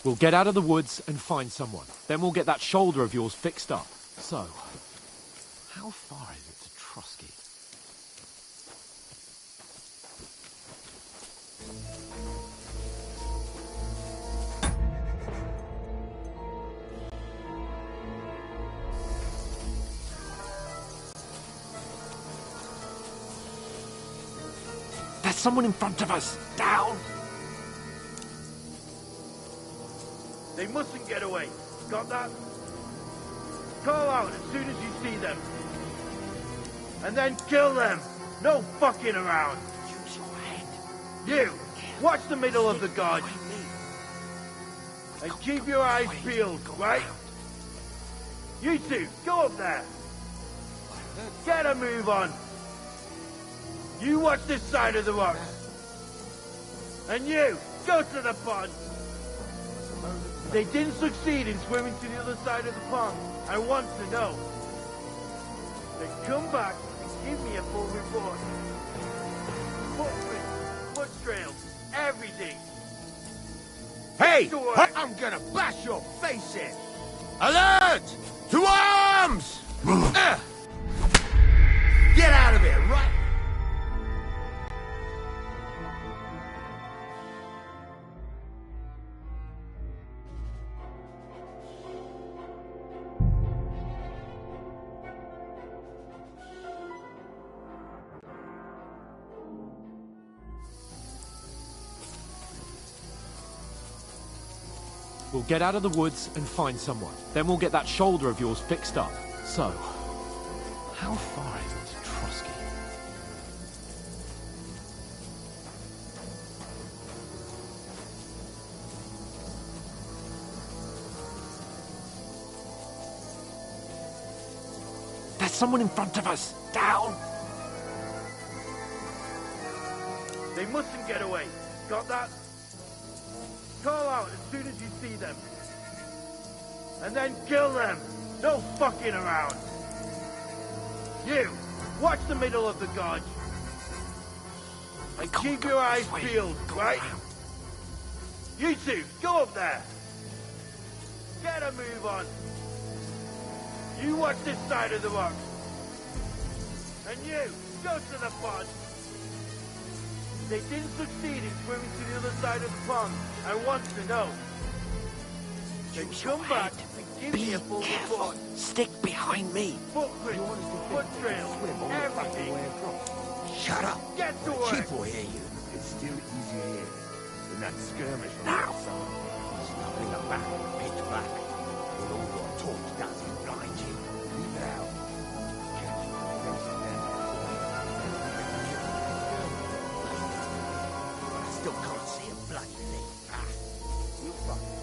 We'll get out of the woods and find someone. Then we'll get that shoulder of yours fixed up. So, how far is it to Trotsky? There's someone in front of us! Down!
They mustn't get away. Got that? Call out as soon as you see them. And then kill them. No fucking around.
Use your head.
You, watch the middle of the garden. And keep your eyes peeled, right? You two, go up there. Get a move on. You watch this side of the rocks. And you, go to the pond. They didn't succeed in swimming to the other side of the pond. I want to know. Then come back and give me a full report. Footprints, foot trails, everything.
Hey!
I'm gonna bash your face in.
Alert! To arms!
Get out of here, right?
We'll get out of the woods and find someone. Then we'll get that shoulder of yours fixed up. So, how far is it to Trotsky? There's someone in front of us! Down!
They mustn't get away. Got that? Call out as soon as you see them. And then kill them. No fucking around. You, watch the middle of the gorge. And keep your eyes peeled, right? You two, go up there. Get a move on. You watch this side of the rock. And you, go to the pond. They didn't succeed in swimming to the other side of the pond. I want to know. Then come back and give me a full report.
Stick behind me.
Footprints, foot trails, everything.
Shut up.
Get to work.
Chief will hear you.
It's still easier here than that skirmish on
Now.
the outside. There's nothing about it, pitch black. With all your torch doesn't blind you. Leave it out. Catch you facing them. I still can't see a bloody thing. We'll fuck it.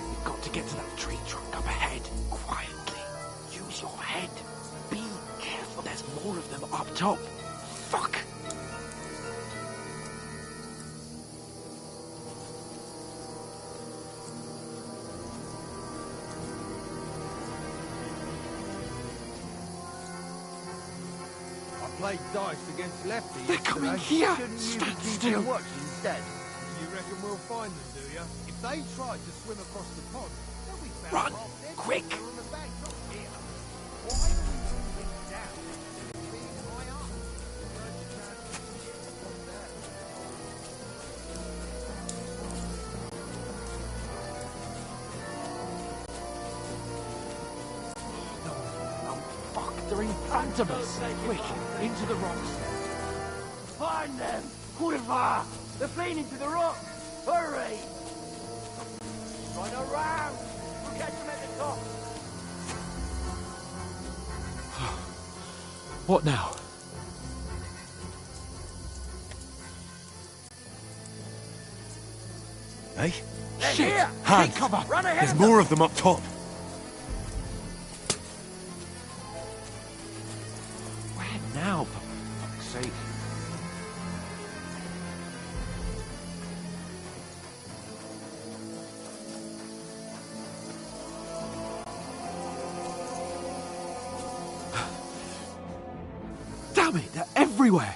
We've got to get to that tree trunk up ahead. Quietly. Use your head. Be careful. There's more of them up top. Fuck.
I played dice against lefties.
They're coming here.
Shouldn't you
Stand
be keeping
still.
watch instead? You reckon we'll find them, do you? If they tried to swim across the pond, they'll be found
Run,
off dead.
quick.
They're on the back, not here. Why do we bring things down instead of being high up?
Oh, fuck. They're in front of us. Quick, into the rocks.
Find them. Kurva! They're fleeing into the rock. Hurry! Run around. We'll catch them at the top.
What now?
Hey?
They're
Shit!
here.
Hans,
Take cover.
Run ahead
there's
of
more of them up top.
Where now, for fuck's sake? Damn it, they're everywhere.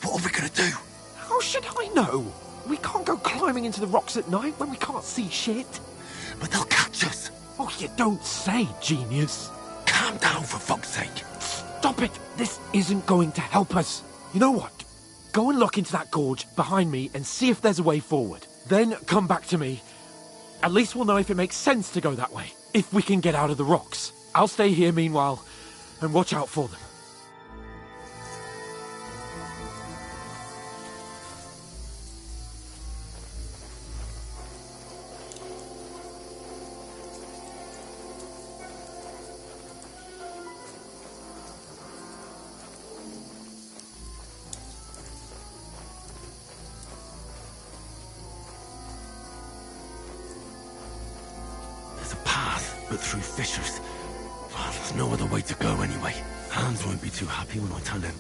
What are we gonna do?
How should I know? We can't go climbing into the rocks at night when we can't see shit.
But they'll catch us.
Oh, you don't say, genius.
Calm down, for fuck's sake.
Stop it. This isn't going to help us. You know what? Go and look into that gorge behind me and see if there's a way forward. Then come back to me. At least we'll know if it makes sense to go that way. If we can get out of the rocks. I'll stay here meanwhile and watch out for them.
There's a path, but through fissures. Well, there's no other way to go anyway. Hans won't be too happy when I tell him.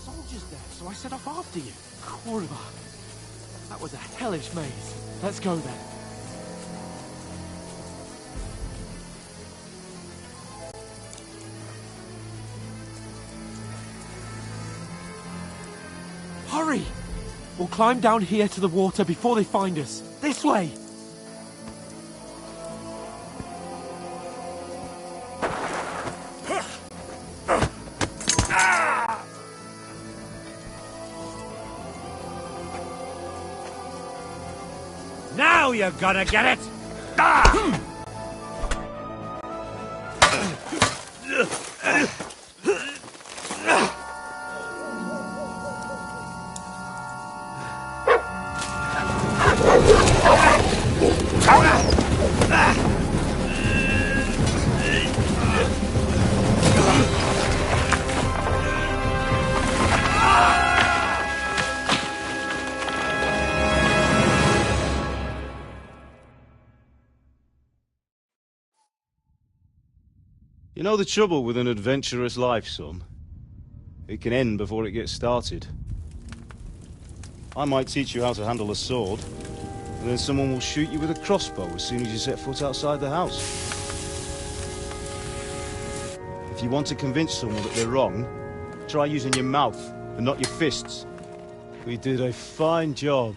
Soldiers there, so I set off after you. Kurva. That was a hellish maze. Let's go then. Hurry! We'll climb down here to the water before they find us. This way!
Now you're gonna get it! Ah!
You know the trouble with an adventurous life, son? It can end before it gets started. I might teach you how to handle a sword, and then someone will shoot you with a crossbow as soon as you set foot outside the house. If you want to convince someone that they're wrong, try using your mouth and not your fists. We did a fine job.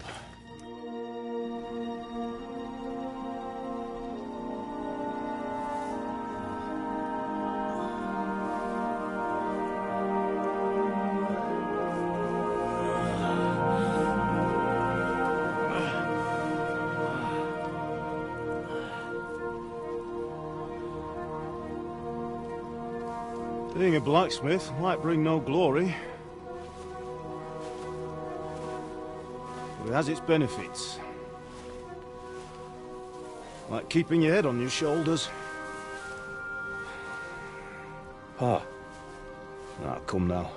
Being a blacksmith might bring no glory, but it has its benefits. Like keeping your head on your shoulders. Pa. Ah, come now.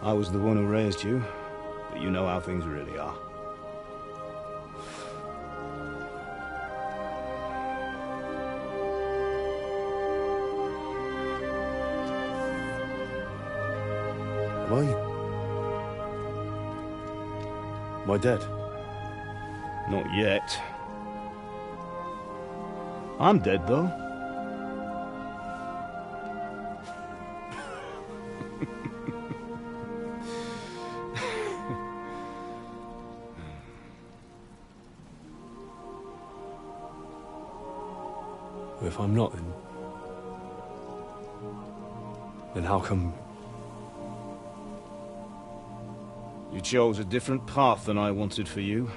I was the one who raised you, but you know how things really are. Am I dead? Not yet. I'm dead, though.
If I'm not, then how come...
You chose a different path than I wanted for you.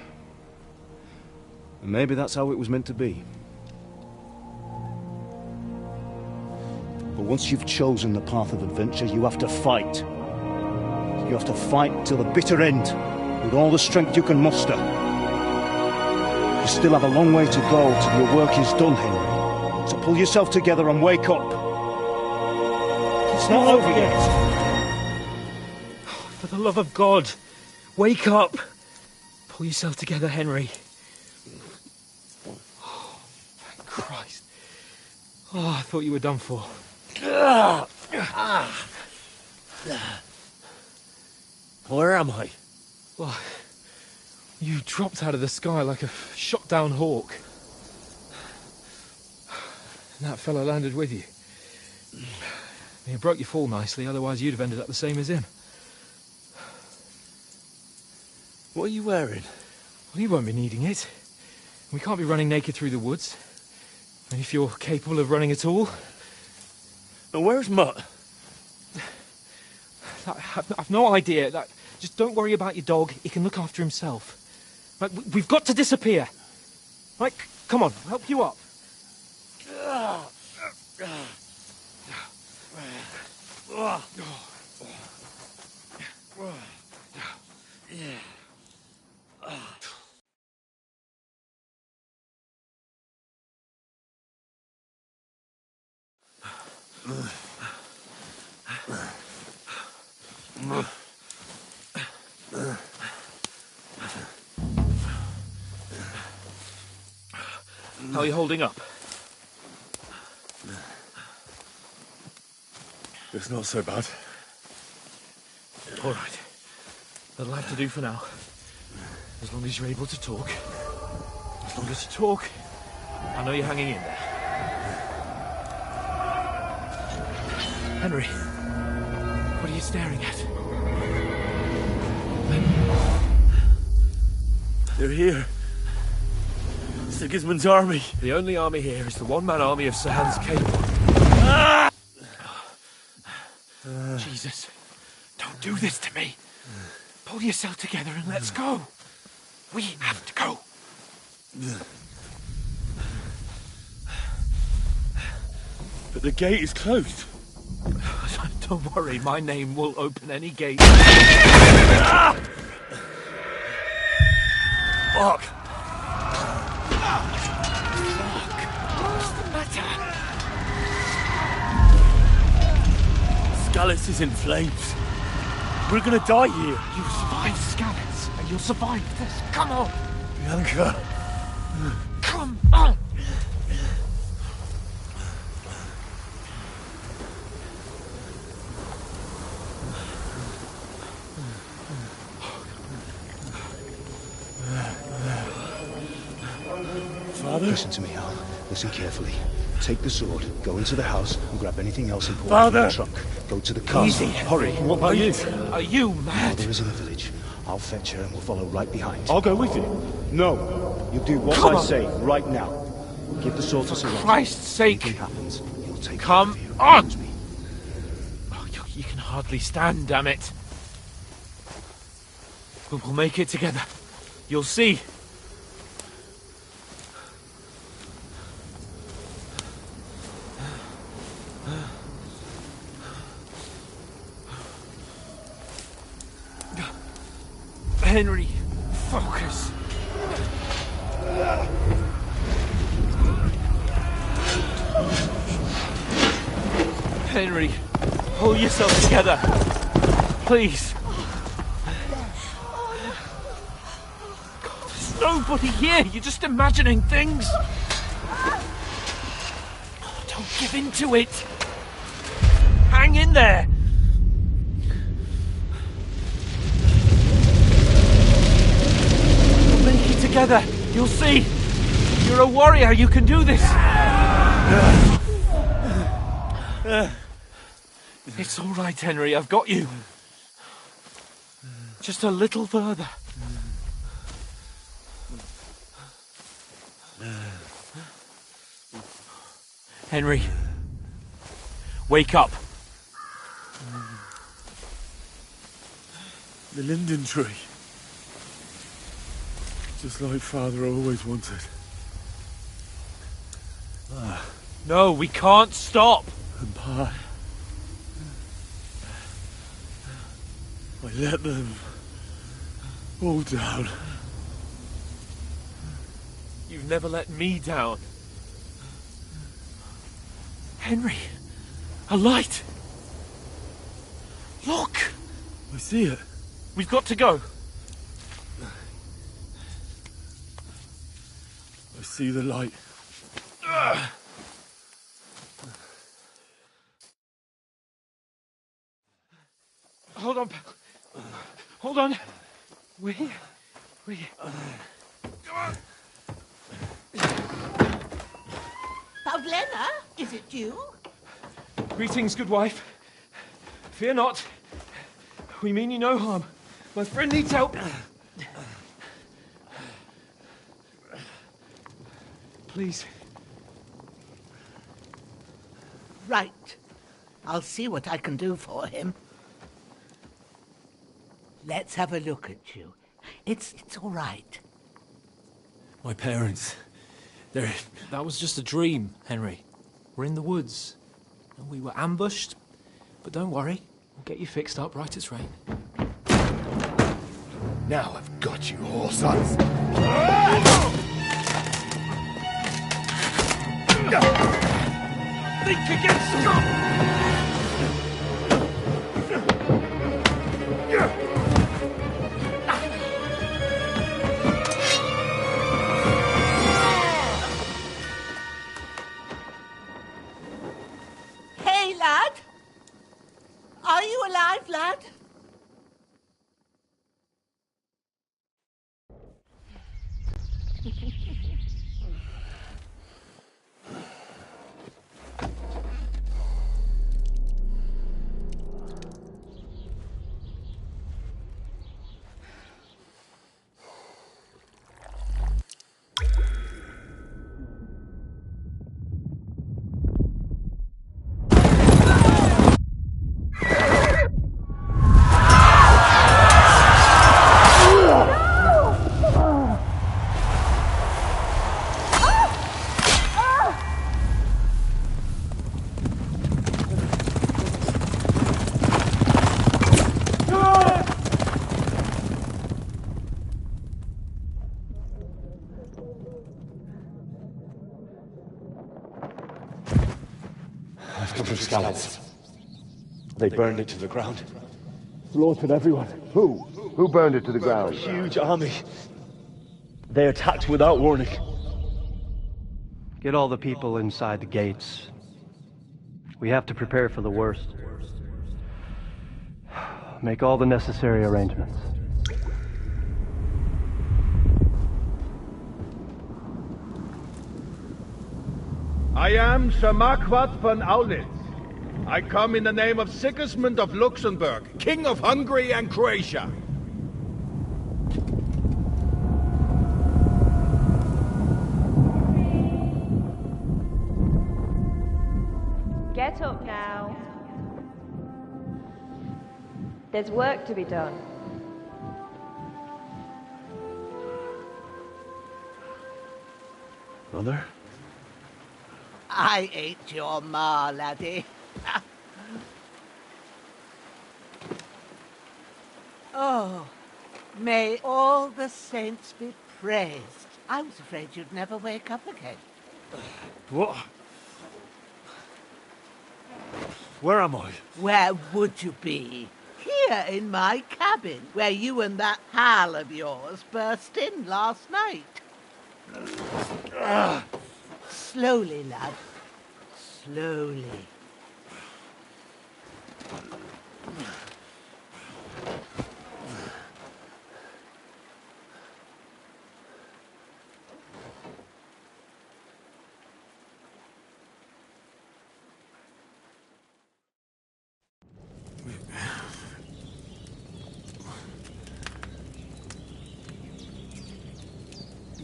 And maybe that's how it was meant to be. But once you've chosen the path of adventure, you have to fight. You have to fight till the bitter end, with all the strength you can muster. You still have a long way to go till your work is done, Henry. So pull yourself together and wake up. It's not over yet.
For the love of God, wake up! Pull yourself together, Henry. Oh, thank Christ. Oh, I thought you were done for.
Where am I?
Well, you dropped out of the sky like a shot-down hawk. And that fella landed with you. He broke your fall nicely, otherwise you'd have ended up the same as him.
What are you wearing?
Well, you won't be needing it. We can't be running naked through the woods. And if you're capable of running at all...
And where's Mutt?
I've no idea. Just don't worry about your dog. He can look after himself. Right, we've got to disappear. Right, come on, I'll help you up. How are you holding up?
It's not so bad.
All right. That'll have to do for now. As long as you're able to talk. As long as you talk, I know you're hanging in there. Henry, what are you staring at?
They're here. Sigismund's army. The only army here is the one-man army of Sir Hans Cable. Jesus, don't do this to me. Pull yourself together and let's go. We have to go. But the gate is closed. Don't worry, my name will open any gate. Fuck! What's the matter? Skalitz is in flames. We're gonna die here. You survived Skalitz, and you'll survive this. Come on! Bianca! Come on! Father?
Listen to me, Hal. Listen carefully. Take the sword, go into the house, and grab anything else important
Father!
from the trunk. Go to the castle.
Easy.
Hurry.
What about you? Are you mad?
Mother is in the village. I'll fetch her and we'll follow right behind.
I'll go with you.
No. You do what
Come
I
on.
say right now. Give the sword to Sir
For
Roger.
Christ's sake!
Anything happens, he'll take
Come
care of you.
on! Oh, you can hardly stand, damn it. But we'll make it together. You'll see. Henry, focus. Henry, pull yourself together. Please. God, there's nobody here. You're just imagining things. Don't give in to it. Hang in there. We'll make it together. You'll see. You're a warrior. You can do this. It's all right, Henry. I've got you. Just a little further. Henry, wake up.
The linden tree. Just like Father always wanted.
No, we can't stop.
And Pa, I let them all down.
You've never let me down. Henry, a light. Look.
I see it.
We've got to go.
I see the light.
Hold on, pal. Hold on. We. Come on.
Pavlena, is it you?
Greetings, good wife. Fear not. We mean you no harm. My friend needs help. Please.
Right. I'll see what I can do for him. Let's have a look at you. It's all right.
My parents. That was just a dream, Henry. We're in the woods. And we were ambushed. But don't worry. We'll get you fixed up right as rain.
Now I've got you, whore sons.
Think against Scott!
Hey, lad! Are you alive, lad?
I've come from Scallops. They burned it to the ground. Slaughtered everyone.
Who? Who burned it to the ground?
A huge army. They attacked without warning.
Get all the people inside the gates. We have to prepare for the worst. Make all the necessary arrangements.
I am Sir Marquardt von Aulitz. I come in the name of Sigismund of Luxembourg, King of Hungary and Croatia.
Get up now. There's work to be done.
Mother?
I ain't your ma, laddie. Oh, may all the saints be praised. I was afraid you'd never wake up again.
What? Where am I?
Where would you be? Here in my cabin, where you and that pal of yours burst in last night. Slowly, lad. Slowly.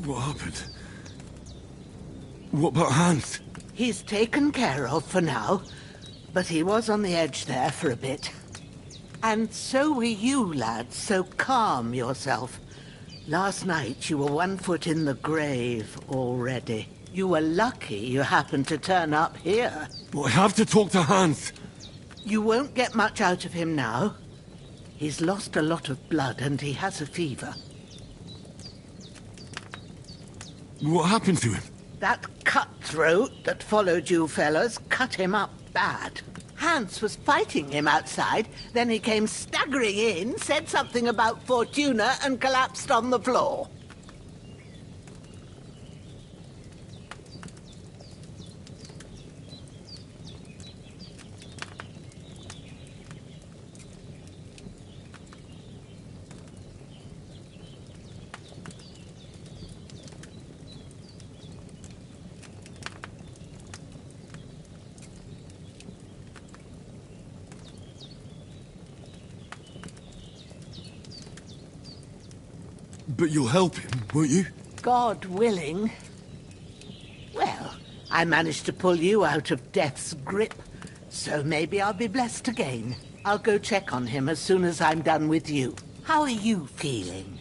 What happened? What about Hans?
He's taken care of for now, but he was on the edge there for a bit. And so were you, lad, so calm yourself. Last night you were 1 foot in the grave already. You were lucky you happened to turn up here.
But I have to talk to Hans.
You won't get much out of him now. He's lost a lot of blood and he has a fever.
What happened to him?
That cutthroat that followed you fellas cut him up bad. Hans was fighting him outside, then he came staggering in, said something about Fortuna, and collapsed on the floor.
But you'll help him, won't you?
God willing. Well, I managed to pull you out of death's grip, so maybe I'll be blessed again. I'll go check on him as soon as I'm done with you. How are you feeling?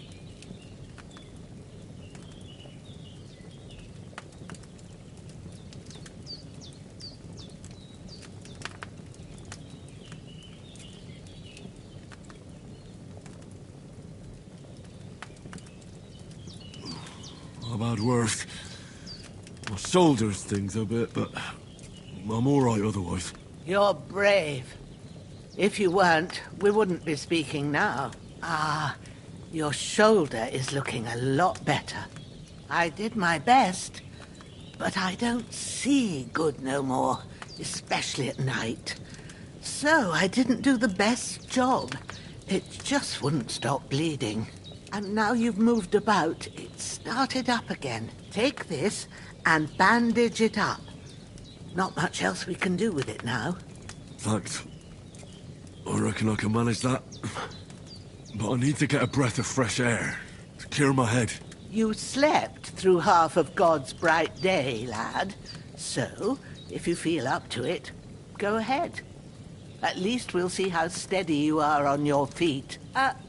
Bad worse. My shoulders stings a bit, but I'm all right otherwise.
You're brave. If you weren't, we wouldn't be speaking now. Ah, your shoulder is looking a lot better. I did my best, but I don't see good no more, especially at night. So I didn't do the best job. It just wouldn't stop bleeding. And now you've moved about, it started up again. Take this and bandage it up. Not much else we can do with it now.
Thanks. I reckon I can manage that. But I need to get a breath of fresh air to clear my head.
You slept through half of God's bright day, lad. So, if you feel up to it, go ahead. At least we'll see how steady you are on your feet.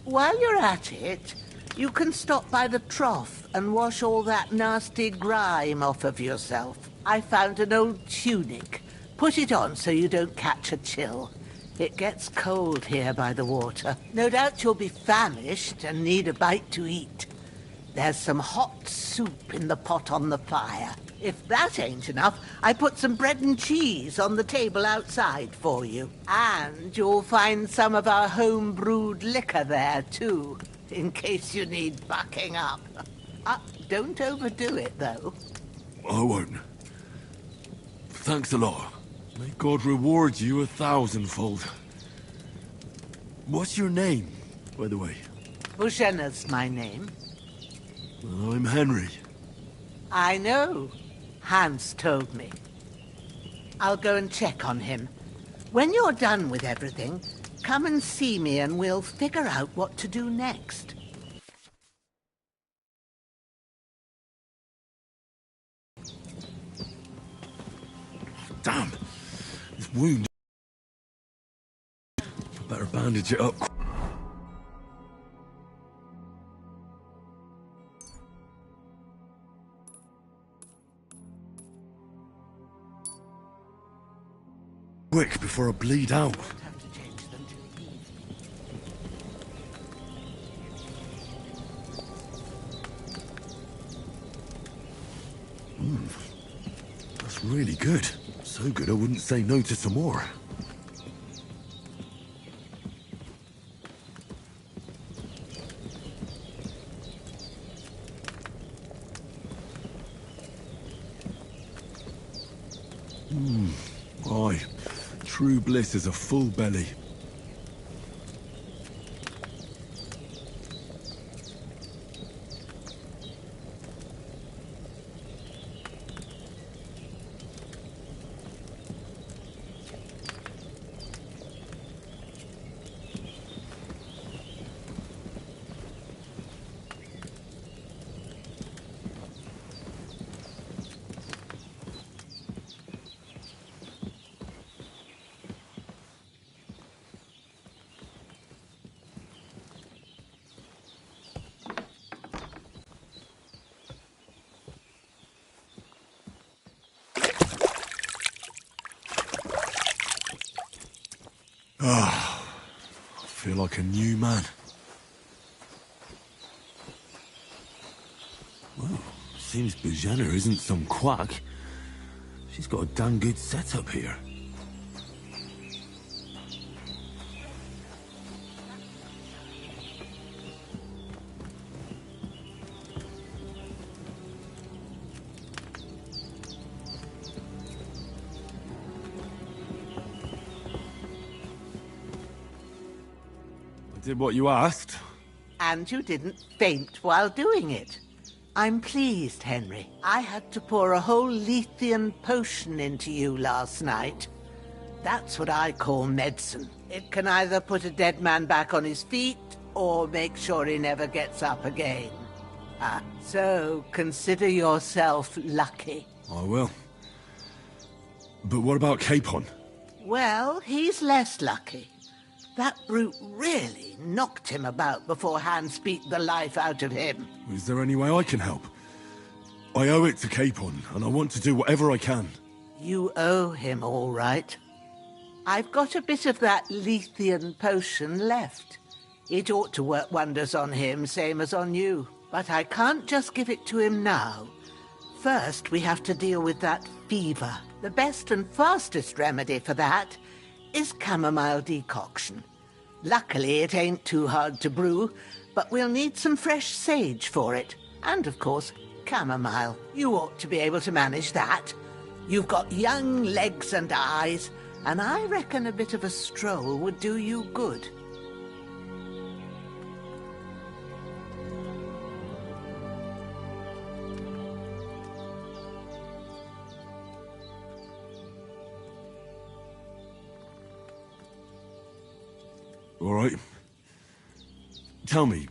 While you're at it, you can stop by the trough and wash all that nasty grime off of yourself. I found an old tunic. Put it on so you don't catch a chill. It gets cold here by the water. No doubt you'll be famished and need a bite to eat. There's some hot soup in the pot on the fire. If that ain't enough, I put some bread and cheese on the table outside for you. And you'll find some of our home-brewed liquor there, too, in case you need bucking up. Don't overdo it, though.
I won't. Thanks a lot. May God reward you 1,000-fold. What's your name, by the way?
Bushenna's my name.
I'm Henry.
I know. Hans told me. I'll go and check on him. When you're done with everything, come and see me and we'll figure out what to do next.
Damn! This wound... I better bandage it up. Quick, before I bleed out. That's really good. So good I wouldn't say no to some more. Aye. True bliss is a full belly. I feel like a new man. Well, seems Bbbbb isn't some quack. She's got a damn good setup here. Did what you asked.
And you didn't faint while doing it. I'm pleased, Henry. I had to pour a whole Lethean potion into you last night. That's what I call medicine. It can either put a dead man back on his feet, or make sure he never gets up again. So consider yourself lucky.
I will. But what about Capon?
Well, he's less lucky. That brute really knocked him about before Hans beat the life out of him.
Is there any way I can help? I owe it to Capon, and I want to do whatever I can.
You owe him, all right. I've got a bit of that Lethean potion left. It ought to work wonders on him, same as on you. But I can't just give it to him now. First, we have to deal with that fever. The best and fastest remedy for that is chamomile decoction. Luckily, it ain't too hard to brew, but we'll need some fresh sage for it. And, of course, chamomile. You ought to be able to manage that. You've got young legs and eyes, and I reckon a bit of a stroll would do you good.
All right. Tell me,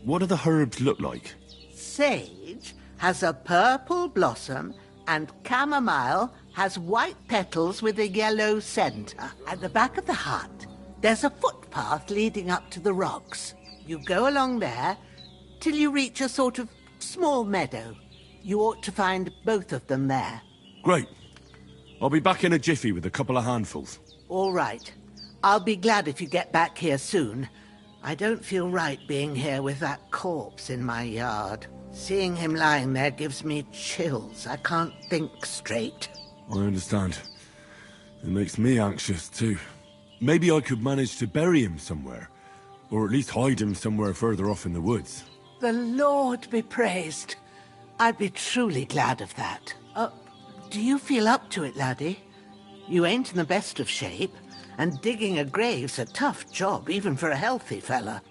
what do the herbs look like?
Sage has a purple blossom, and chamomile has white petals with a yellow centre. At the back of the hut, there's a footpath leading up to the rocks. You go along there till you reach a sort of small meadow. You ought to find both of them there.
Great. I'll be back in a jiffy with a couple of handfuls.
All right. I'll be glad if you get back here soon. I don't feel right being here with that corpse in my yard. Seeing him lying there gives me chills. I can't think straight.
I understand. It makes me anxious, too. Maybe I could manage to bury him somewhere. Or at least hide him somewhere further off in the woods.
The Lord be praised. I'd be truly glad of that. Do you feel up to it, laddie? You ain't in the best of shape, and digging a grave's a tough job, even for a healthy fella.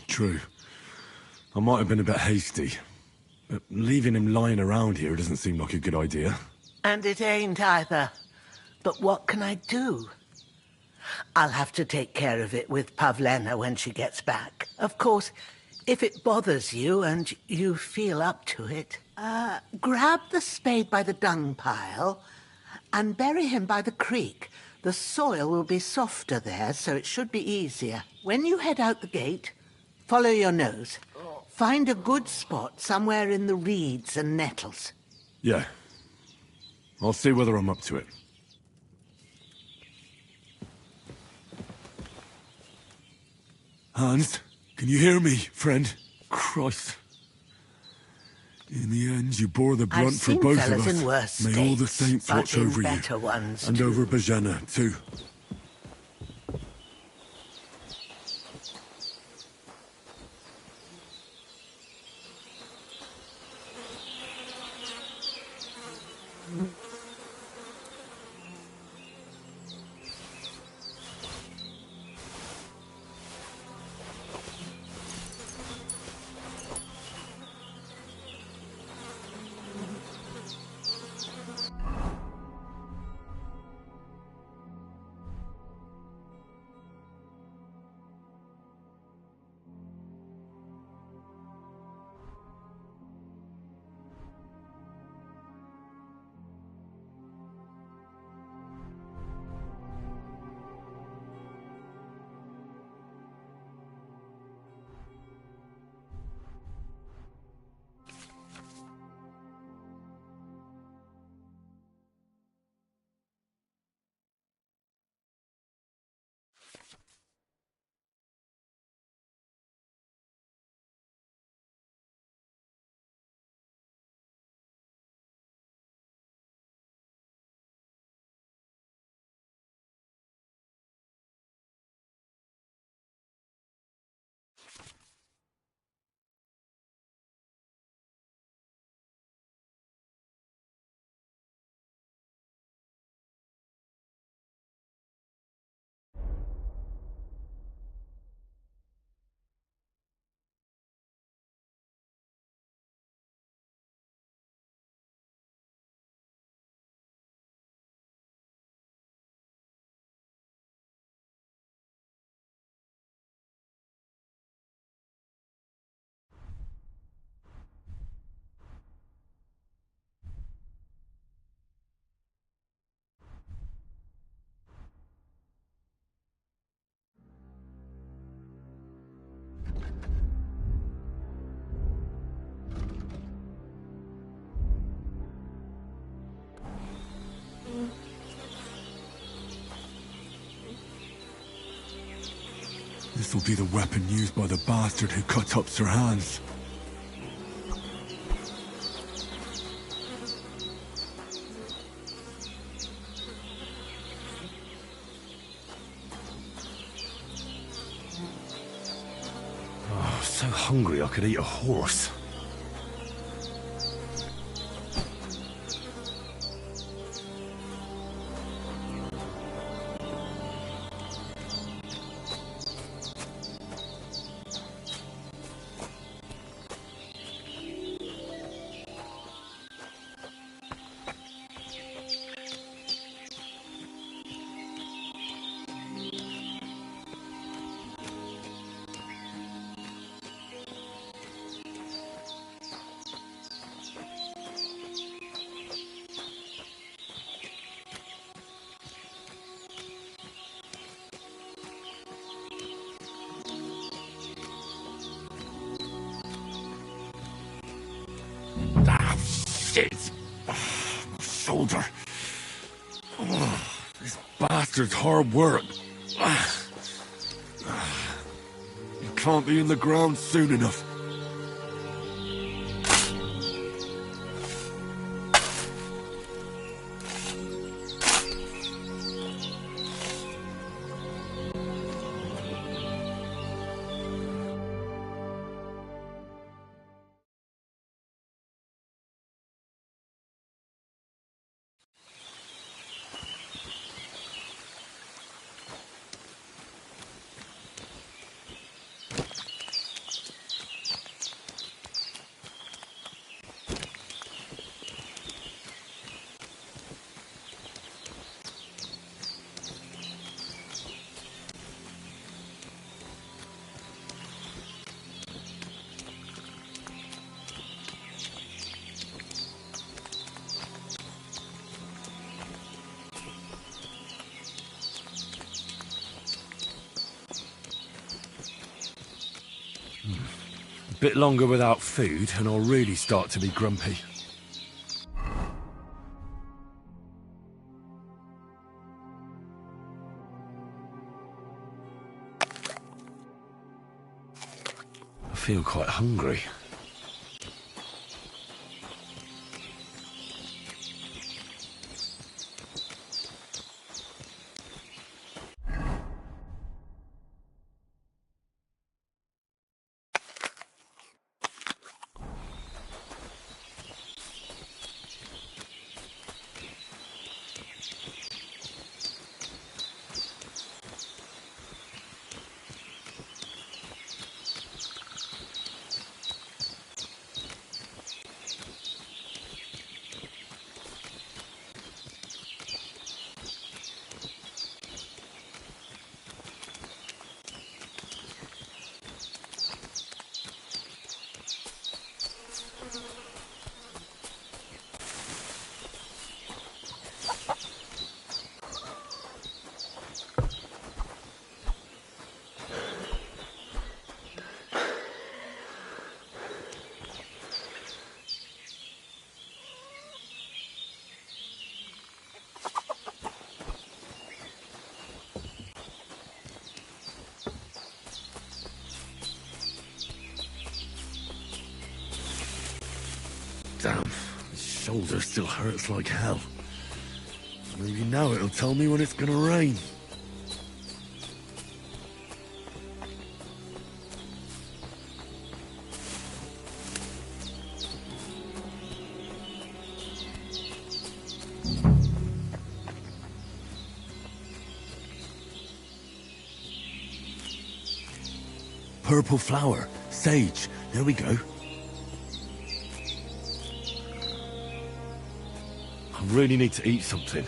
True. I might have been a bit hasty. But leaving him lying around here doesn't seem like a good idea.
And it ain't either. But what can I do? I'll have to take care of it with Pavlena when she gets back. Of course, if it bothers you and you feel up to it, grab the spade by the dung pile and bury him by the creek. The soil will be softer there, so it should be easier. When you head out the gate, follow your nose. Find a good spot somewhere in the reeds and nettles.
Yeah. I'll see whether I'm up to it. Hans, can you hear me, friend? Christ. In the end, you bore the brunt for both of us.
In worse
May all the saints watch over you. And
too.
over Bajana, too. This will be the weapon used by the bastard who cut up Sir Hans.
Oh, so hungry I could eat a horse.
Shit! My shoulder. bastard's hard work. You can't be in the ground soon enough. A bit longer without food and I'll really start to be grumpy. I feel quite hungry. Damn, my shoulder still hurts like hell. Maybe now it'll tell me when it's gonna rain. Purple flower, sage, there we go. I really need to eat something.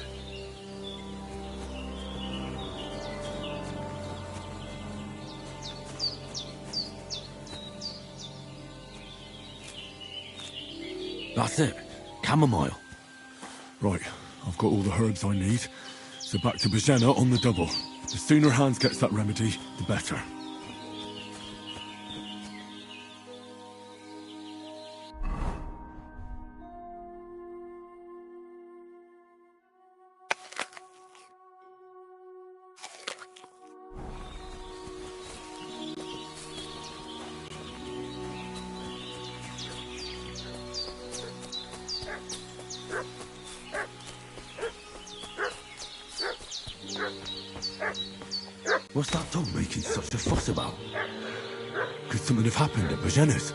That's it. Chamomile. Right, I've got all the herbs I need. So back to Bbbbbb on the double. The sooner Hans gets that remedy, the better. What's that dog making such a fuss about? Could something have happened at Bbbbbb's?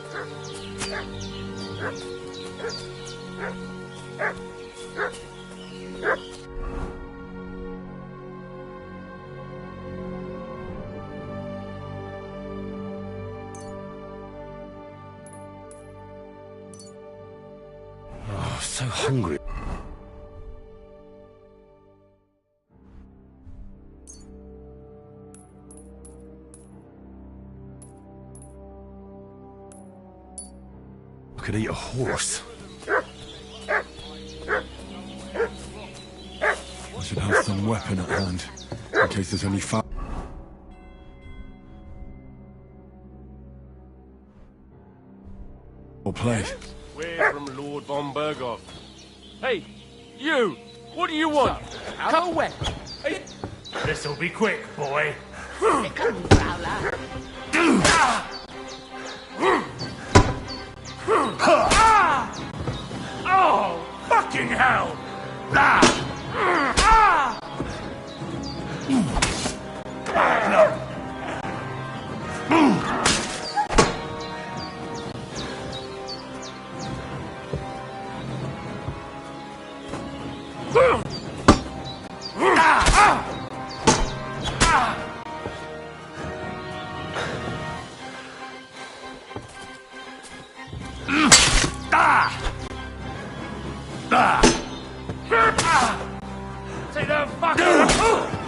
Oh, so hungry. I could eat a horse. I should have some weapon at hand, in case there's any fat. Or play.
We're from Lord von Berghoff. Hey, you! What do you want?
Go away!
Hey,
This'll be quick, boy. Oh, fucking hell! Take the fucker!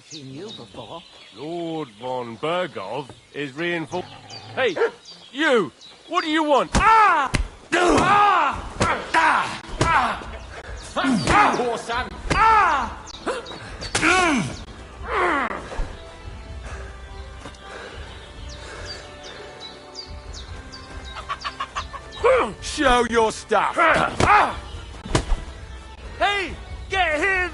Seen you before.
Lord von Bergov is reinforced. Hey, you! What do you want? Ah! Ah! Ah! Ah! Ah! Poor son. Ah!
Show your stuff.
Hey, get him!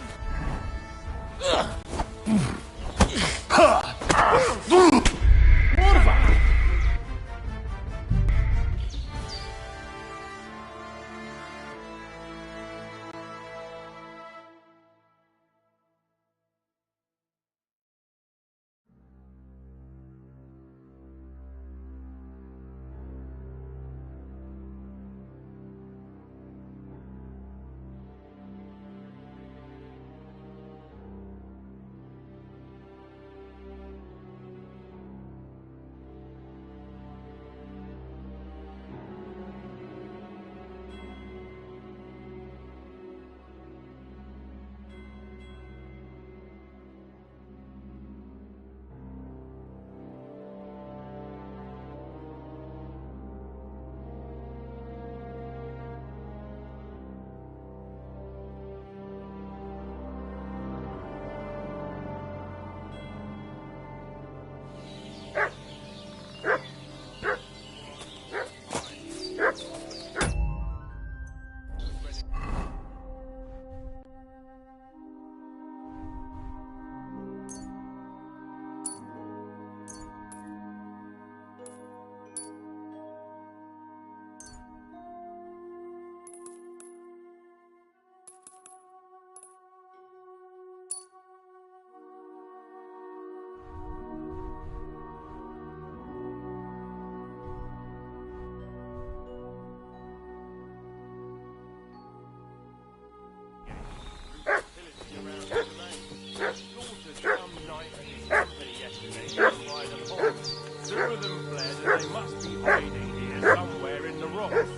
They must be hiding here somewhere in the rocks.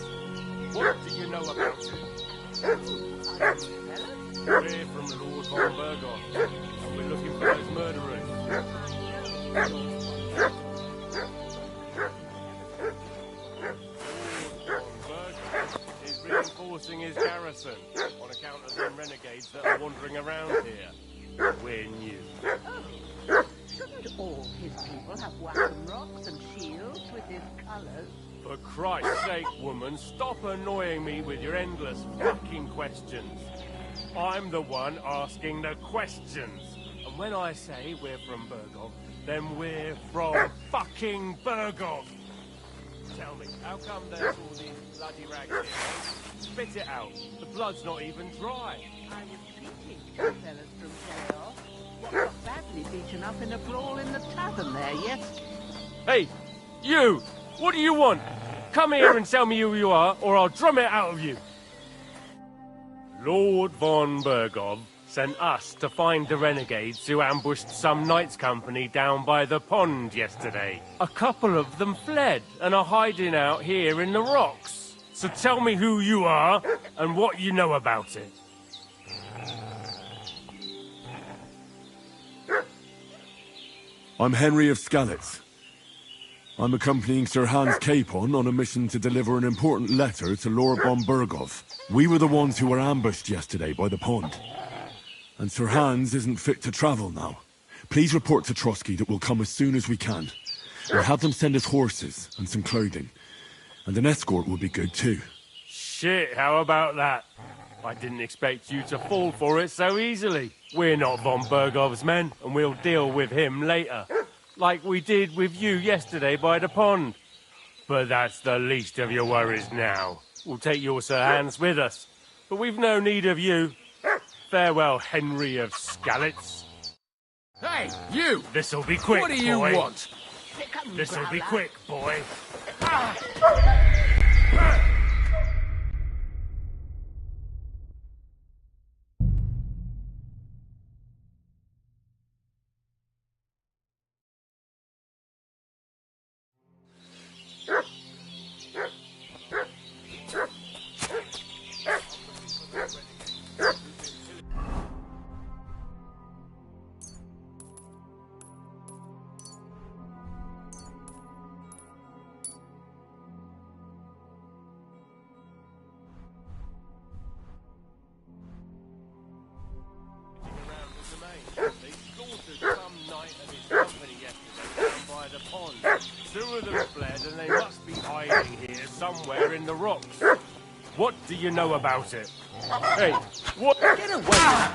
What do you know about it? We're from Lord von Bergov, and we're looking for those murderers. Lord von Bergov is reinforcing his garrison on account of them renegades that are wandering around here. We're new.
Shouldn't all his people have weapon rocks and shields with his colours?
For Christ's sake, woman, stop annoying me with your endless fucking questions. I'm the one asking the questions. And when I say we're from Bergov, then we're from fucking Bergov. Tell me, how come there's all these bloody rags here? Spit it out. The blood's not even dry.
I was thinking, fellas from Chaos, what got badly beaten up in a brawl in the tavern there, yes?
Hey, you! What do you want? Come here and tell me who you are, or I'll drum it out of you. Lord von Bergov sent us to find the renegades who ambushed some knights' company down by the pond yesterday. A couple of them fled and are hiding out here in the rocks. So tell me who you are and what you know about it.
I'm Henry of Skalitz. I'm accompanying Sir Hans Capon on a mission to deliver an important letter to Lord von Bergov. We were the ones who were ambushed yesterday by the pond. And Sir Hans isn't fit to travel now. Please report to Trotsky that we'll come as soon as we can. We'll have them send us horses and some clothing. And an escort would be good too.
Shit, how about that? I didn't expect you to fall for it so easily. We're not von Bergov's men, and we'll deal with him later. Like we did with you yesterday by the pond. But that's the least of your worries now. We'll take your Sir Hans with us. But we've no need of you. Farewell, Henry of Skalitz.
Hey, you!
This'll be quick,
What do you
boy.
want?
This'll be quick, boy. They slaughtered some knight of his company yesterday down by the pond. Two of them fled and they must be hiding here somewhere in the rocks. What do you know about it? Hey, what?
Get away!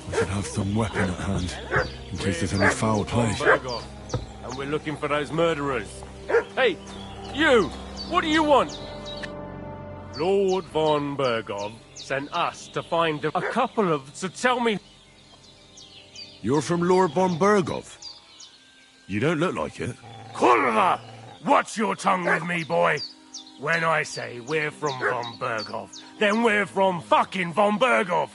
I should have some weapon at hand, in case there's any foul play.
And we're looking for those murderers. Hey, you! What do you want? Lord von Bergov sent us to find a couple of... So tell me...
You're from Lord von Bergov? You don't look like it.
Kurva! Watch your tongue with me, boy! When I say we're from von Bergov, then we're from fucking von Bergov!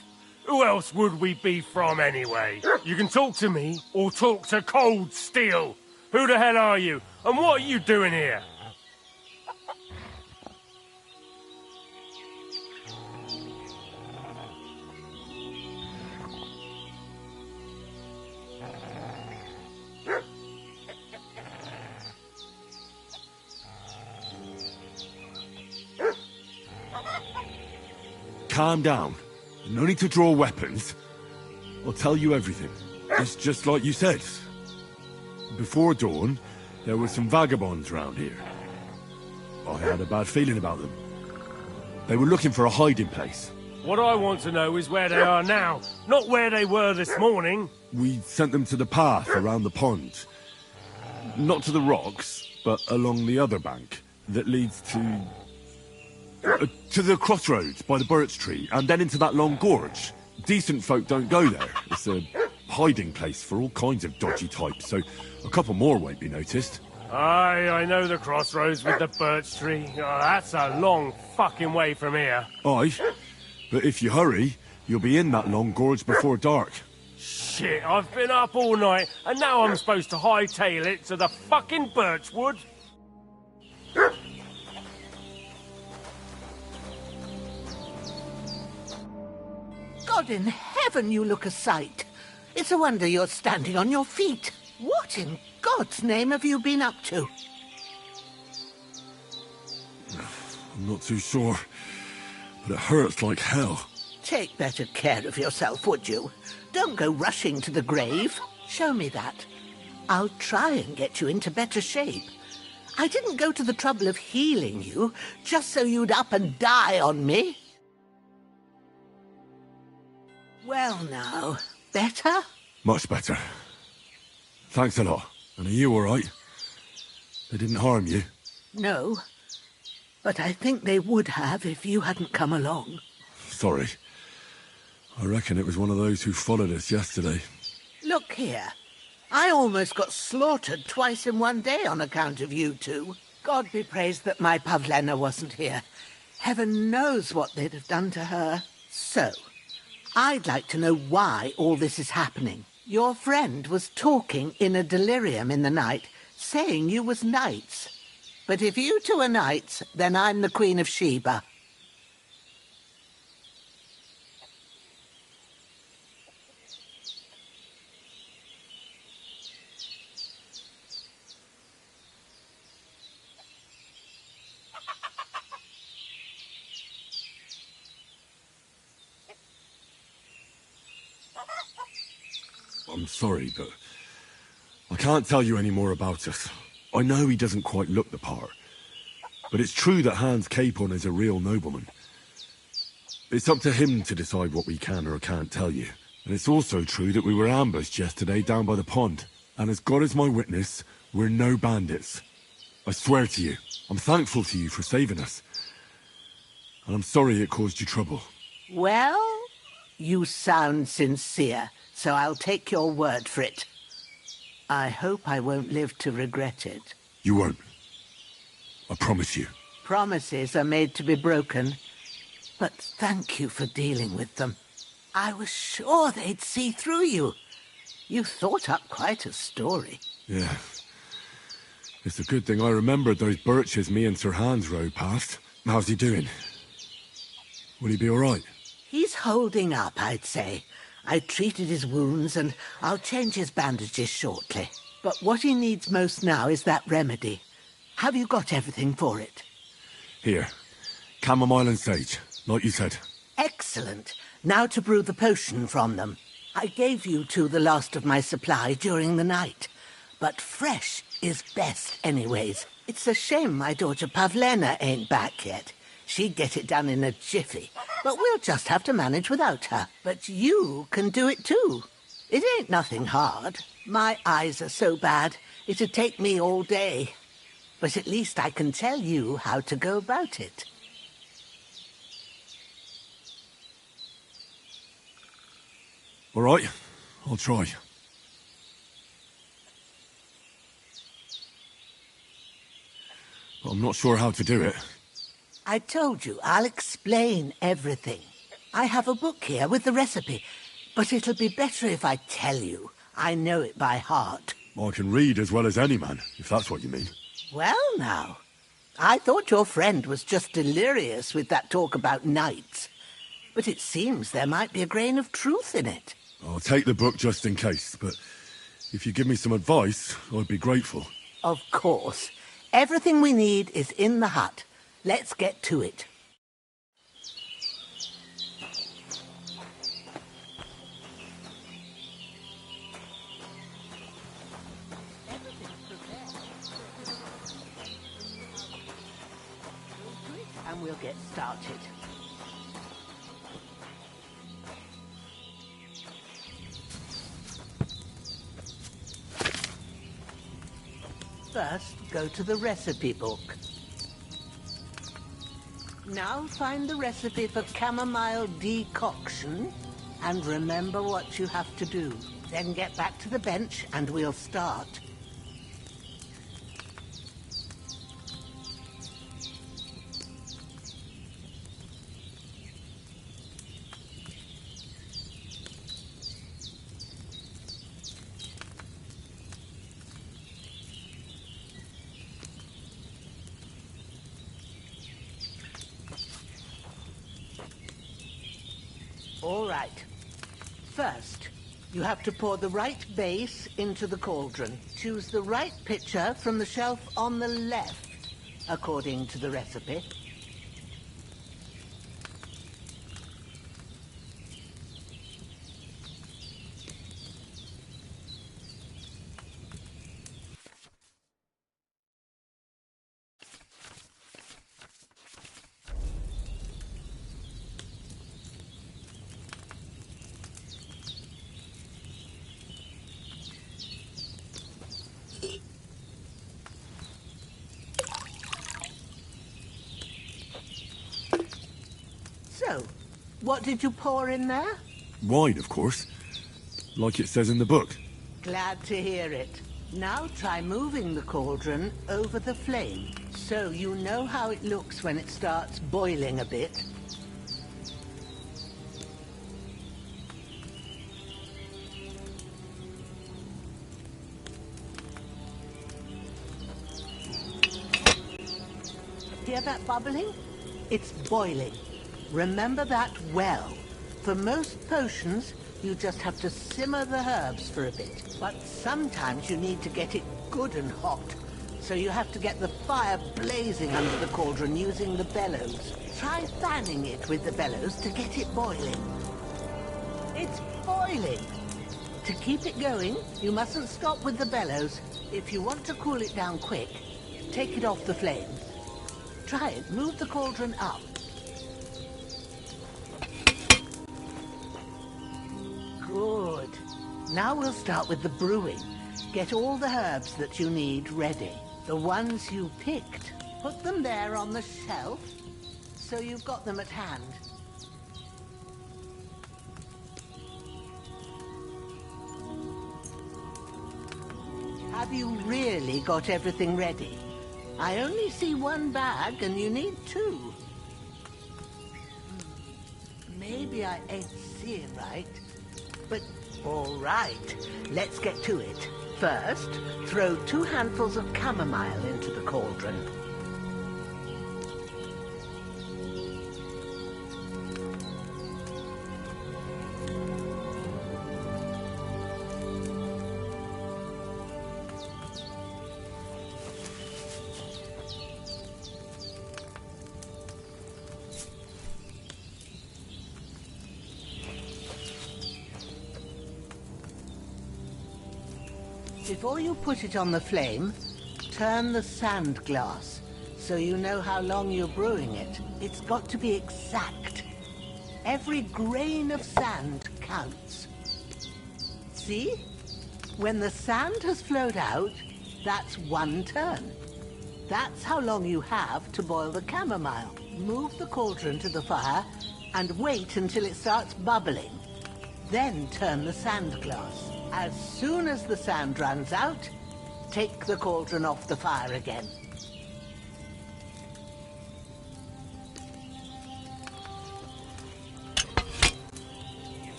Who else would we be from anyway? You can talk to me, or talk to Cold Steel! Who the hell are you, and what are you doing here?
Calm down. No need to draw weapons. I'll tell you everything. It's just like you said. Before dawn, there were some vagabonds round here. I had a bad feeling about them. They were looking for a hiding place.
What I want to know is where they are now, not where they were this morning.
We sent them to the path around the pond. Not to the rocks, but along the other bank that leads to the crossroads by the birch tree, and then into that long gorge. Decent folk don't go there. It's a hiding place for all kinds of dodgy types, so a couple more won't be noticed.
Aye, I know the crossroads with the birch tree. Oh, that's a long fucking way from here.
Aye, but if you hurry, You'll be in that long gorge before dark.
Shit, I've been up all night, and now I'm supposed to hightail it to the fucking birchwood?
God in heaven, you look a sight. It's a wonder you're standing on your feet. What in God's name have you been up to?
I'm not too sure, but it hurts like hell.
Take better care of yourself, would you? Don't go rushing to the grave. Show me that. I'll try and get you into better shape. I didn't go to the trouble of healing you just so you'd up and die on me. Well now, better?
Much better. Thanks a lot. And are you all right? They didn't harm you?
No, but I think they would have if you hadn't come along.
Sorry. I reckon it was one of those who followed us yesterday.
Look here. I almost got slaughtered twice in one day on account of you two. God be praised that my Pavlena wasn't here. Heaven knows what they'd have done to her. So, I'd like to know why all this is happening. Your friend was talking in a delirium in the night, saying you was knights. But if you two are knights, then I'm the Queen of Sheba.
I'm sorry, but I can't tell you any more about us. I know he doesn't quite look the part, but it's true that Hans Capon is a real nobleman. It's up to him to decide what we can or can't tell you. And it's also true that we were ambushed yesterday down by the pond. And as God is my witness, we're no bandits. I swear to you, I'm thankful to you for saving us. And I'm sorry it caused you trouble.
Well, you sound sincere, so I'll take your word for it. I hope I won't live to regret it.
You won't. I promise you.
Promises are made to be broken. But thank you for dealing with them. I was sure they'd see through you. You thought up quite a story.
Yeah. It's a good thing I remembered those birches me and Sir Hans rode past. How's he doing? Will he be all right?
He's holding up, I'd say. I treated his wounds and I'll change his bandages shortly. But what he needs most now is that remedy. Have you got everything for it?
Here. Chamomile and sage, like you said.
Excellent. Now to brew the potion from them. I gave you two the last of my supply during the night. But fresh is best anyways. It's a shame my daughter Pavlena ain't back yet. She'd get it done in a jiffy. But we'll just have to manage without her. But you can do it too. It ain't nothing hard. My eyes are so bad, it'd take me all day. But at least I can tell you how to go about it.
All right, I'll try. But I'm not sure how to do it.
I told you, I'll explain everything. I have a book here with the recipe, but it'll be better if I tell you. I know it by heart.
I can read as well as any man, if that's what you mean.
Well, now. I thought your friend was just delirious with that talk about knights. But it seems there might be a grain of truth in it.
I'll take the book just in case, but if you give me some advice, I'd be grateful.
Of course. Everything we need is in the hut. Let's get to it. And we'll get started. First, go to the recipe book. Now find the recipe for chamomile decoction and remember what you have to do. Then get back to the bench and we'll start. All right. First, you have to pour the right base into the cauldron. Choose the right pitcher from the shelf on the left, according to the recipe. So, what did you pour in there?
Wine, of course. Like it says in the book.
Glad to hear it. Now try moving the cauldron over the flame, so you know how it looks when it starts boiling a bit. Hear that bubbling? It's boiling. Remember that well. For most potions, you just have to simmer the herbs for a bit. But sometimes you need to get it good and hot. So you have to get the fire blazing under the cauldron using the bellows. Try fanning it with the bellows to get it boiling. It's boiling! To keep it going, you mustn't stop with the bellows. If you want to cool it down quick, take it off the flames. Try it. Move the cauldron up. Good. Now we'll start with the brewing. Get all the herbs that you need ready. The ones you picked. Put them there on the shelf, so you've got them at hand. Have you really got everything ready? I only see one bag, and you need two. Maybe I ain't seeing right. But, all right, let's get to it. First, throw 2 handfuls of chamomile into the cauldron. Before you put it on the flame, turn the sand glass, so you know how long you're brewing it. It's got to be exact. Every grain of sand counts. See? When the sand has flowed out, that's 1 turn. That's how long you have to boil the chamomile. Move the cauldron to the fire and wait until it starts bubbling. Then turn the sand glass. As soon as the sand runs out, take the cauldron off the fire again.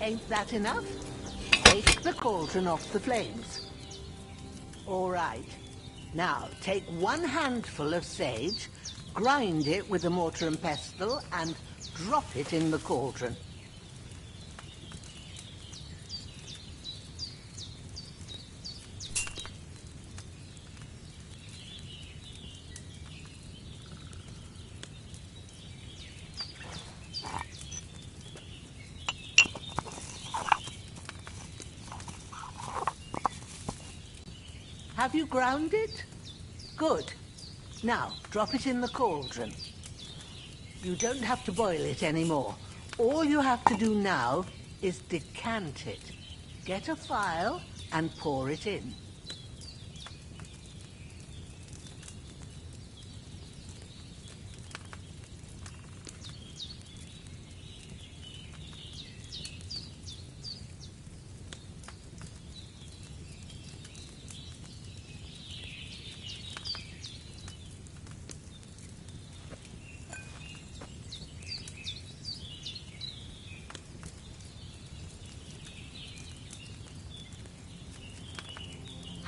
Ain't that enough? Take the cauldron off the flames. All right. Now, take 1 handful of sage, grind it with a mortar and pestle, and drop it in the cauldron. Have you ground it? Good. Now, drop it in the cauldron. You don't have to boil it anymore. All you have to do now is decant it. Get a phial and pour it in.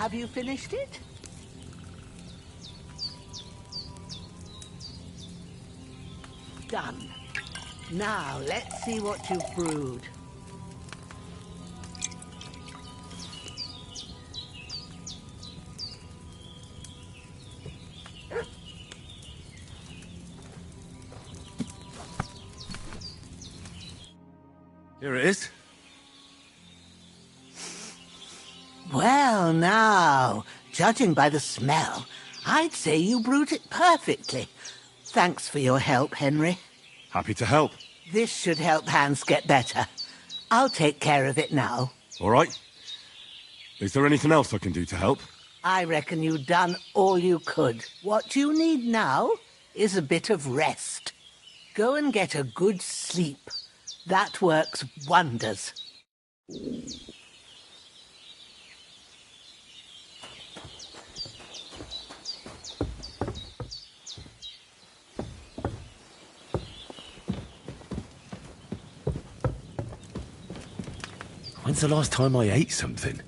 Have you finished it? Done. Now, let's see what you've brewed.
Here it is.
Well, now, judging by the smell, I'd say you brewed it perfectly. Thanks for your help, Henry.
Happy to help.
This should help Hans get better. I'll take care of it now.
All right. Is there anything else I can do to help?
I reckon you've done all you could. What you need now is a bit of rest. Go and get a good sleep. That works wonders.
When's the last time I ate something?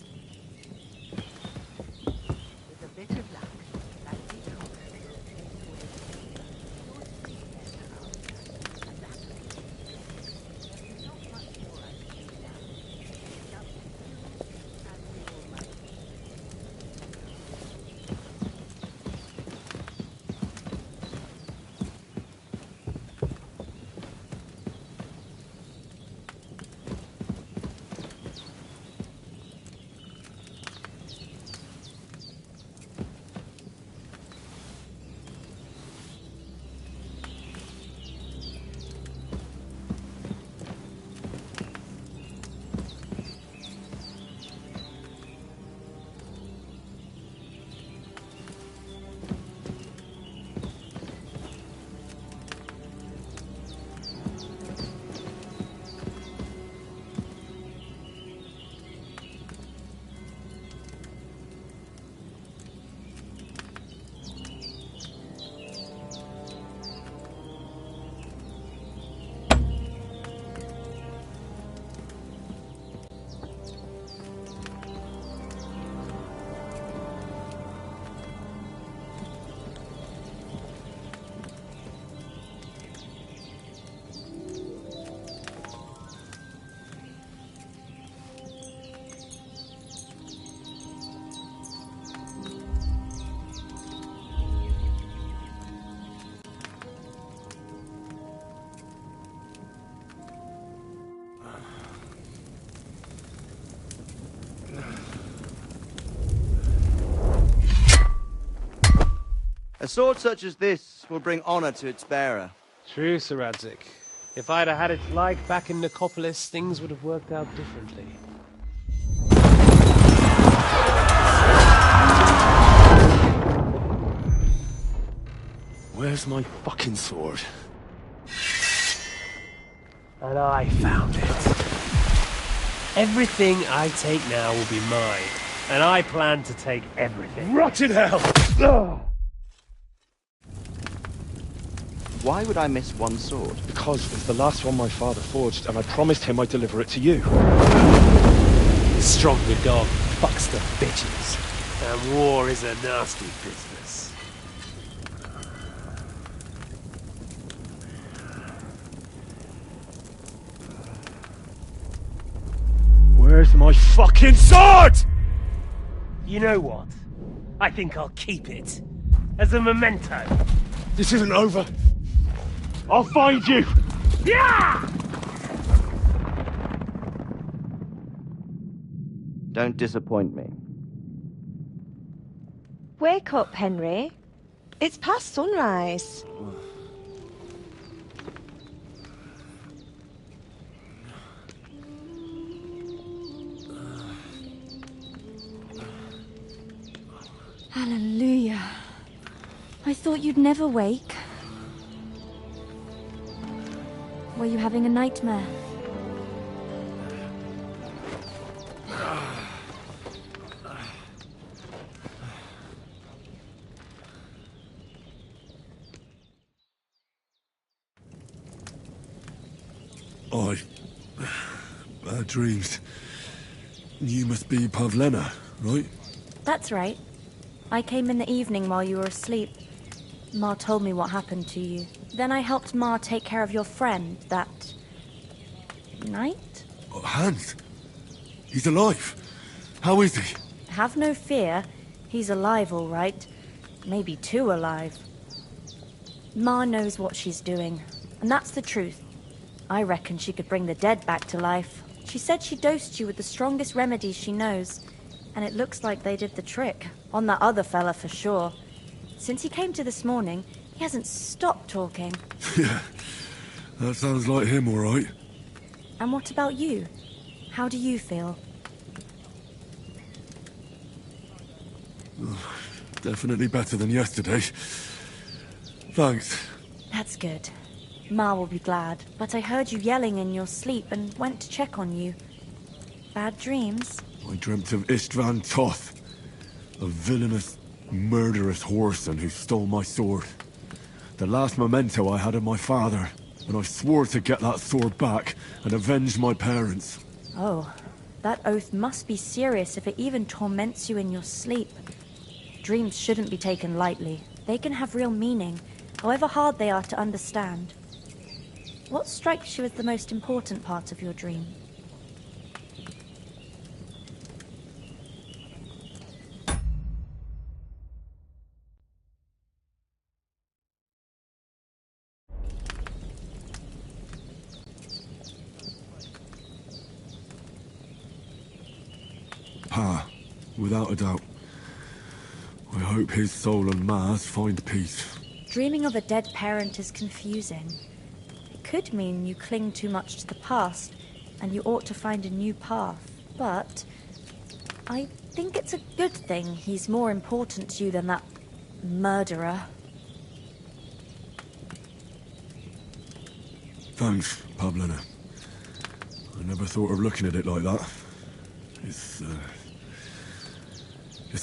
A sword such as this will bring honor to its bearer.
True, Sir Radzik. If I'd have had its like back in Nicopolis, things would have worked out differently.
Where's my fucking sword?
And I found it. Everything I take now will be mine, and I plan to take everything.
Rotted hell!
Ugh.
Why would I miss one sword?
Because it's the last one my father forged, and I promised him I'd deliver it to you.
Stronger dog fucks the bitches, and war is a nasty business.
Where's my fucking sword?
You know what? I think I'll keep it. As a memento.
This isn't over. I'll find you!
Yeah!
Don't disappoint me.
Wake up, Henry. It's past sunrise.
Hallelujah. I thought you'd never wake. Were you having a nightmare?
Bad dreams. You must be Pavlena, right?
That's right. I came in the evening while you were asleep. Ma told me what happened to you. Then I helped Ma take care of your friend that night?
Oh, Hans? He's alive. How is he?
Have no fear. He's alive, all right. Maybe too alive. Ma knows what she's doing, and that's the truth. I reckon she could bring the dead back to life. She said she dosed you with the strongest remedies she knows, and it looks like they did the trick. On that other fella for sure. Since he came to this morning, he hasn't stopped talking.
Yeah, that sounds like him, all right.
And what about you? How do you feel?
Oh, definitely better than yesterday. Thanks.
That's good. Ma will be glad, but I heard you yelling in your sleep and went to check on you. Bad dreams?
I dreamt of Istvan Toth, a villainous, murderous whoreson who stole my sword. The last memento I had of my father, and I swore to get that sword back and avenge my parents.
Oh, that oath must be serious if it even torments you in your sleep. Dreams shouldn't be taken lightly. They can have real meaning, however hard they are to understand. What strikes you as the most important part of your dream?
Pa, without a doubt. I hope his soul and Ma's find peace.
Dreaming of a dead parent is confusing. It could mean you cling too much to the past, and you ought to find a new path. But I think it's a good thing he's more important to you than that murderer.
Thanks, Pavlina. I never thought of looking at it like that. It's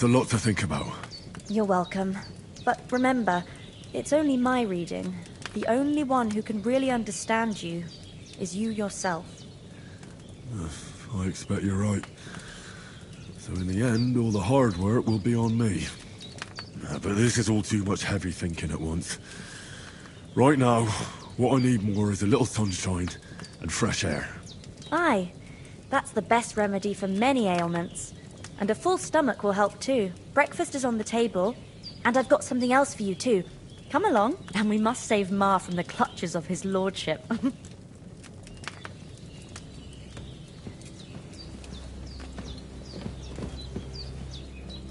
a lot to think about.
You're welcome. But remember, it's only my reading. The only one who can really understand you is you yourself.
I expect you're right. So in the end, all the hard work will be on me. But this is all too much heavy thinking at once. Right now, what I need more is a little sunshine and fresh air.
Aye, that's the best remedy for many ailments. And a full stomach will help too. Breakfast is on the table, and I've got something else for you too. Come along, and we must save Ma from the clutches of his lordship.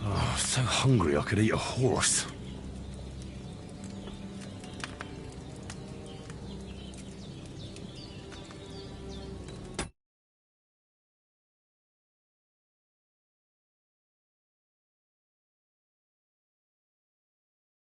Oh, so hungry I could eat a horse.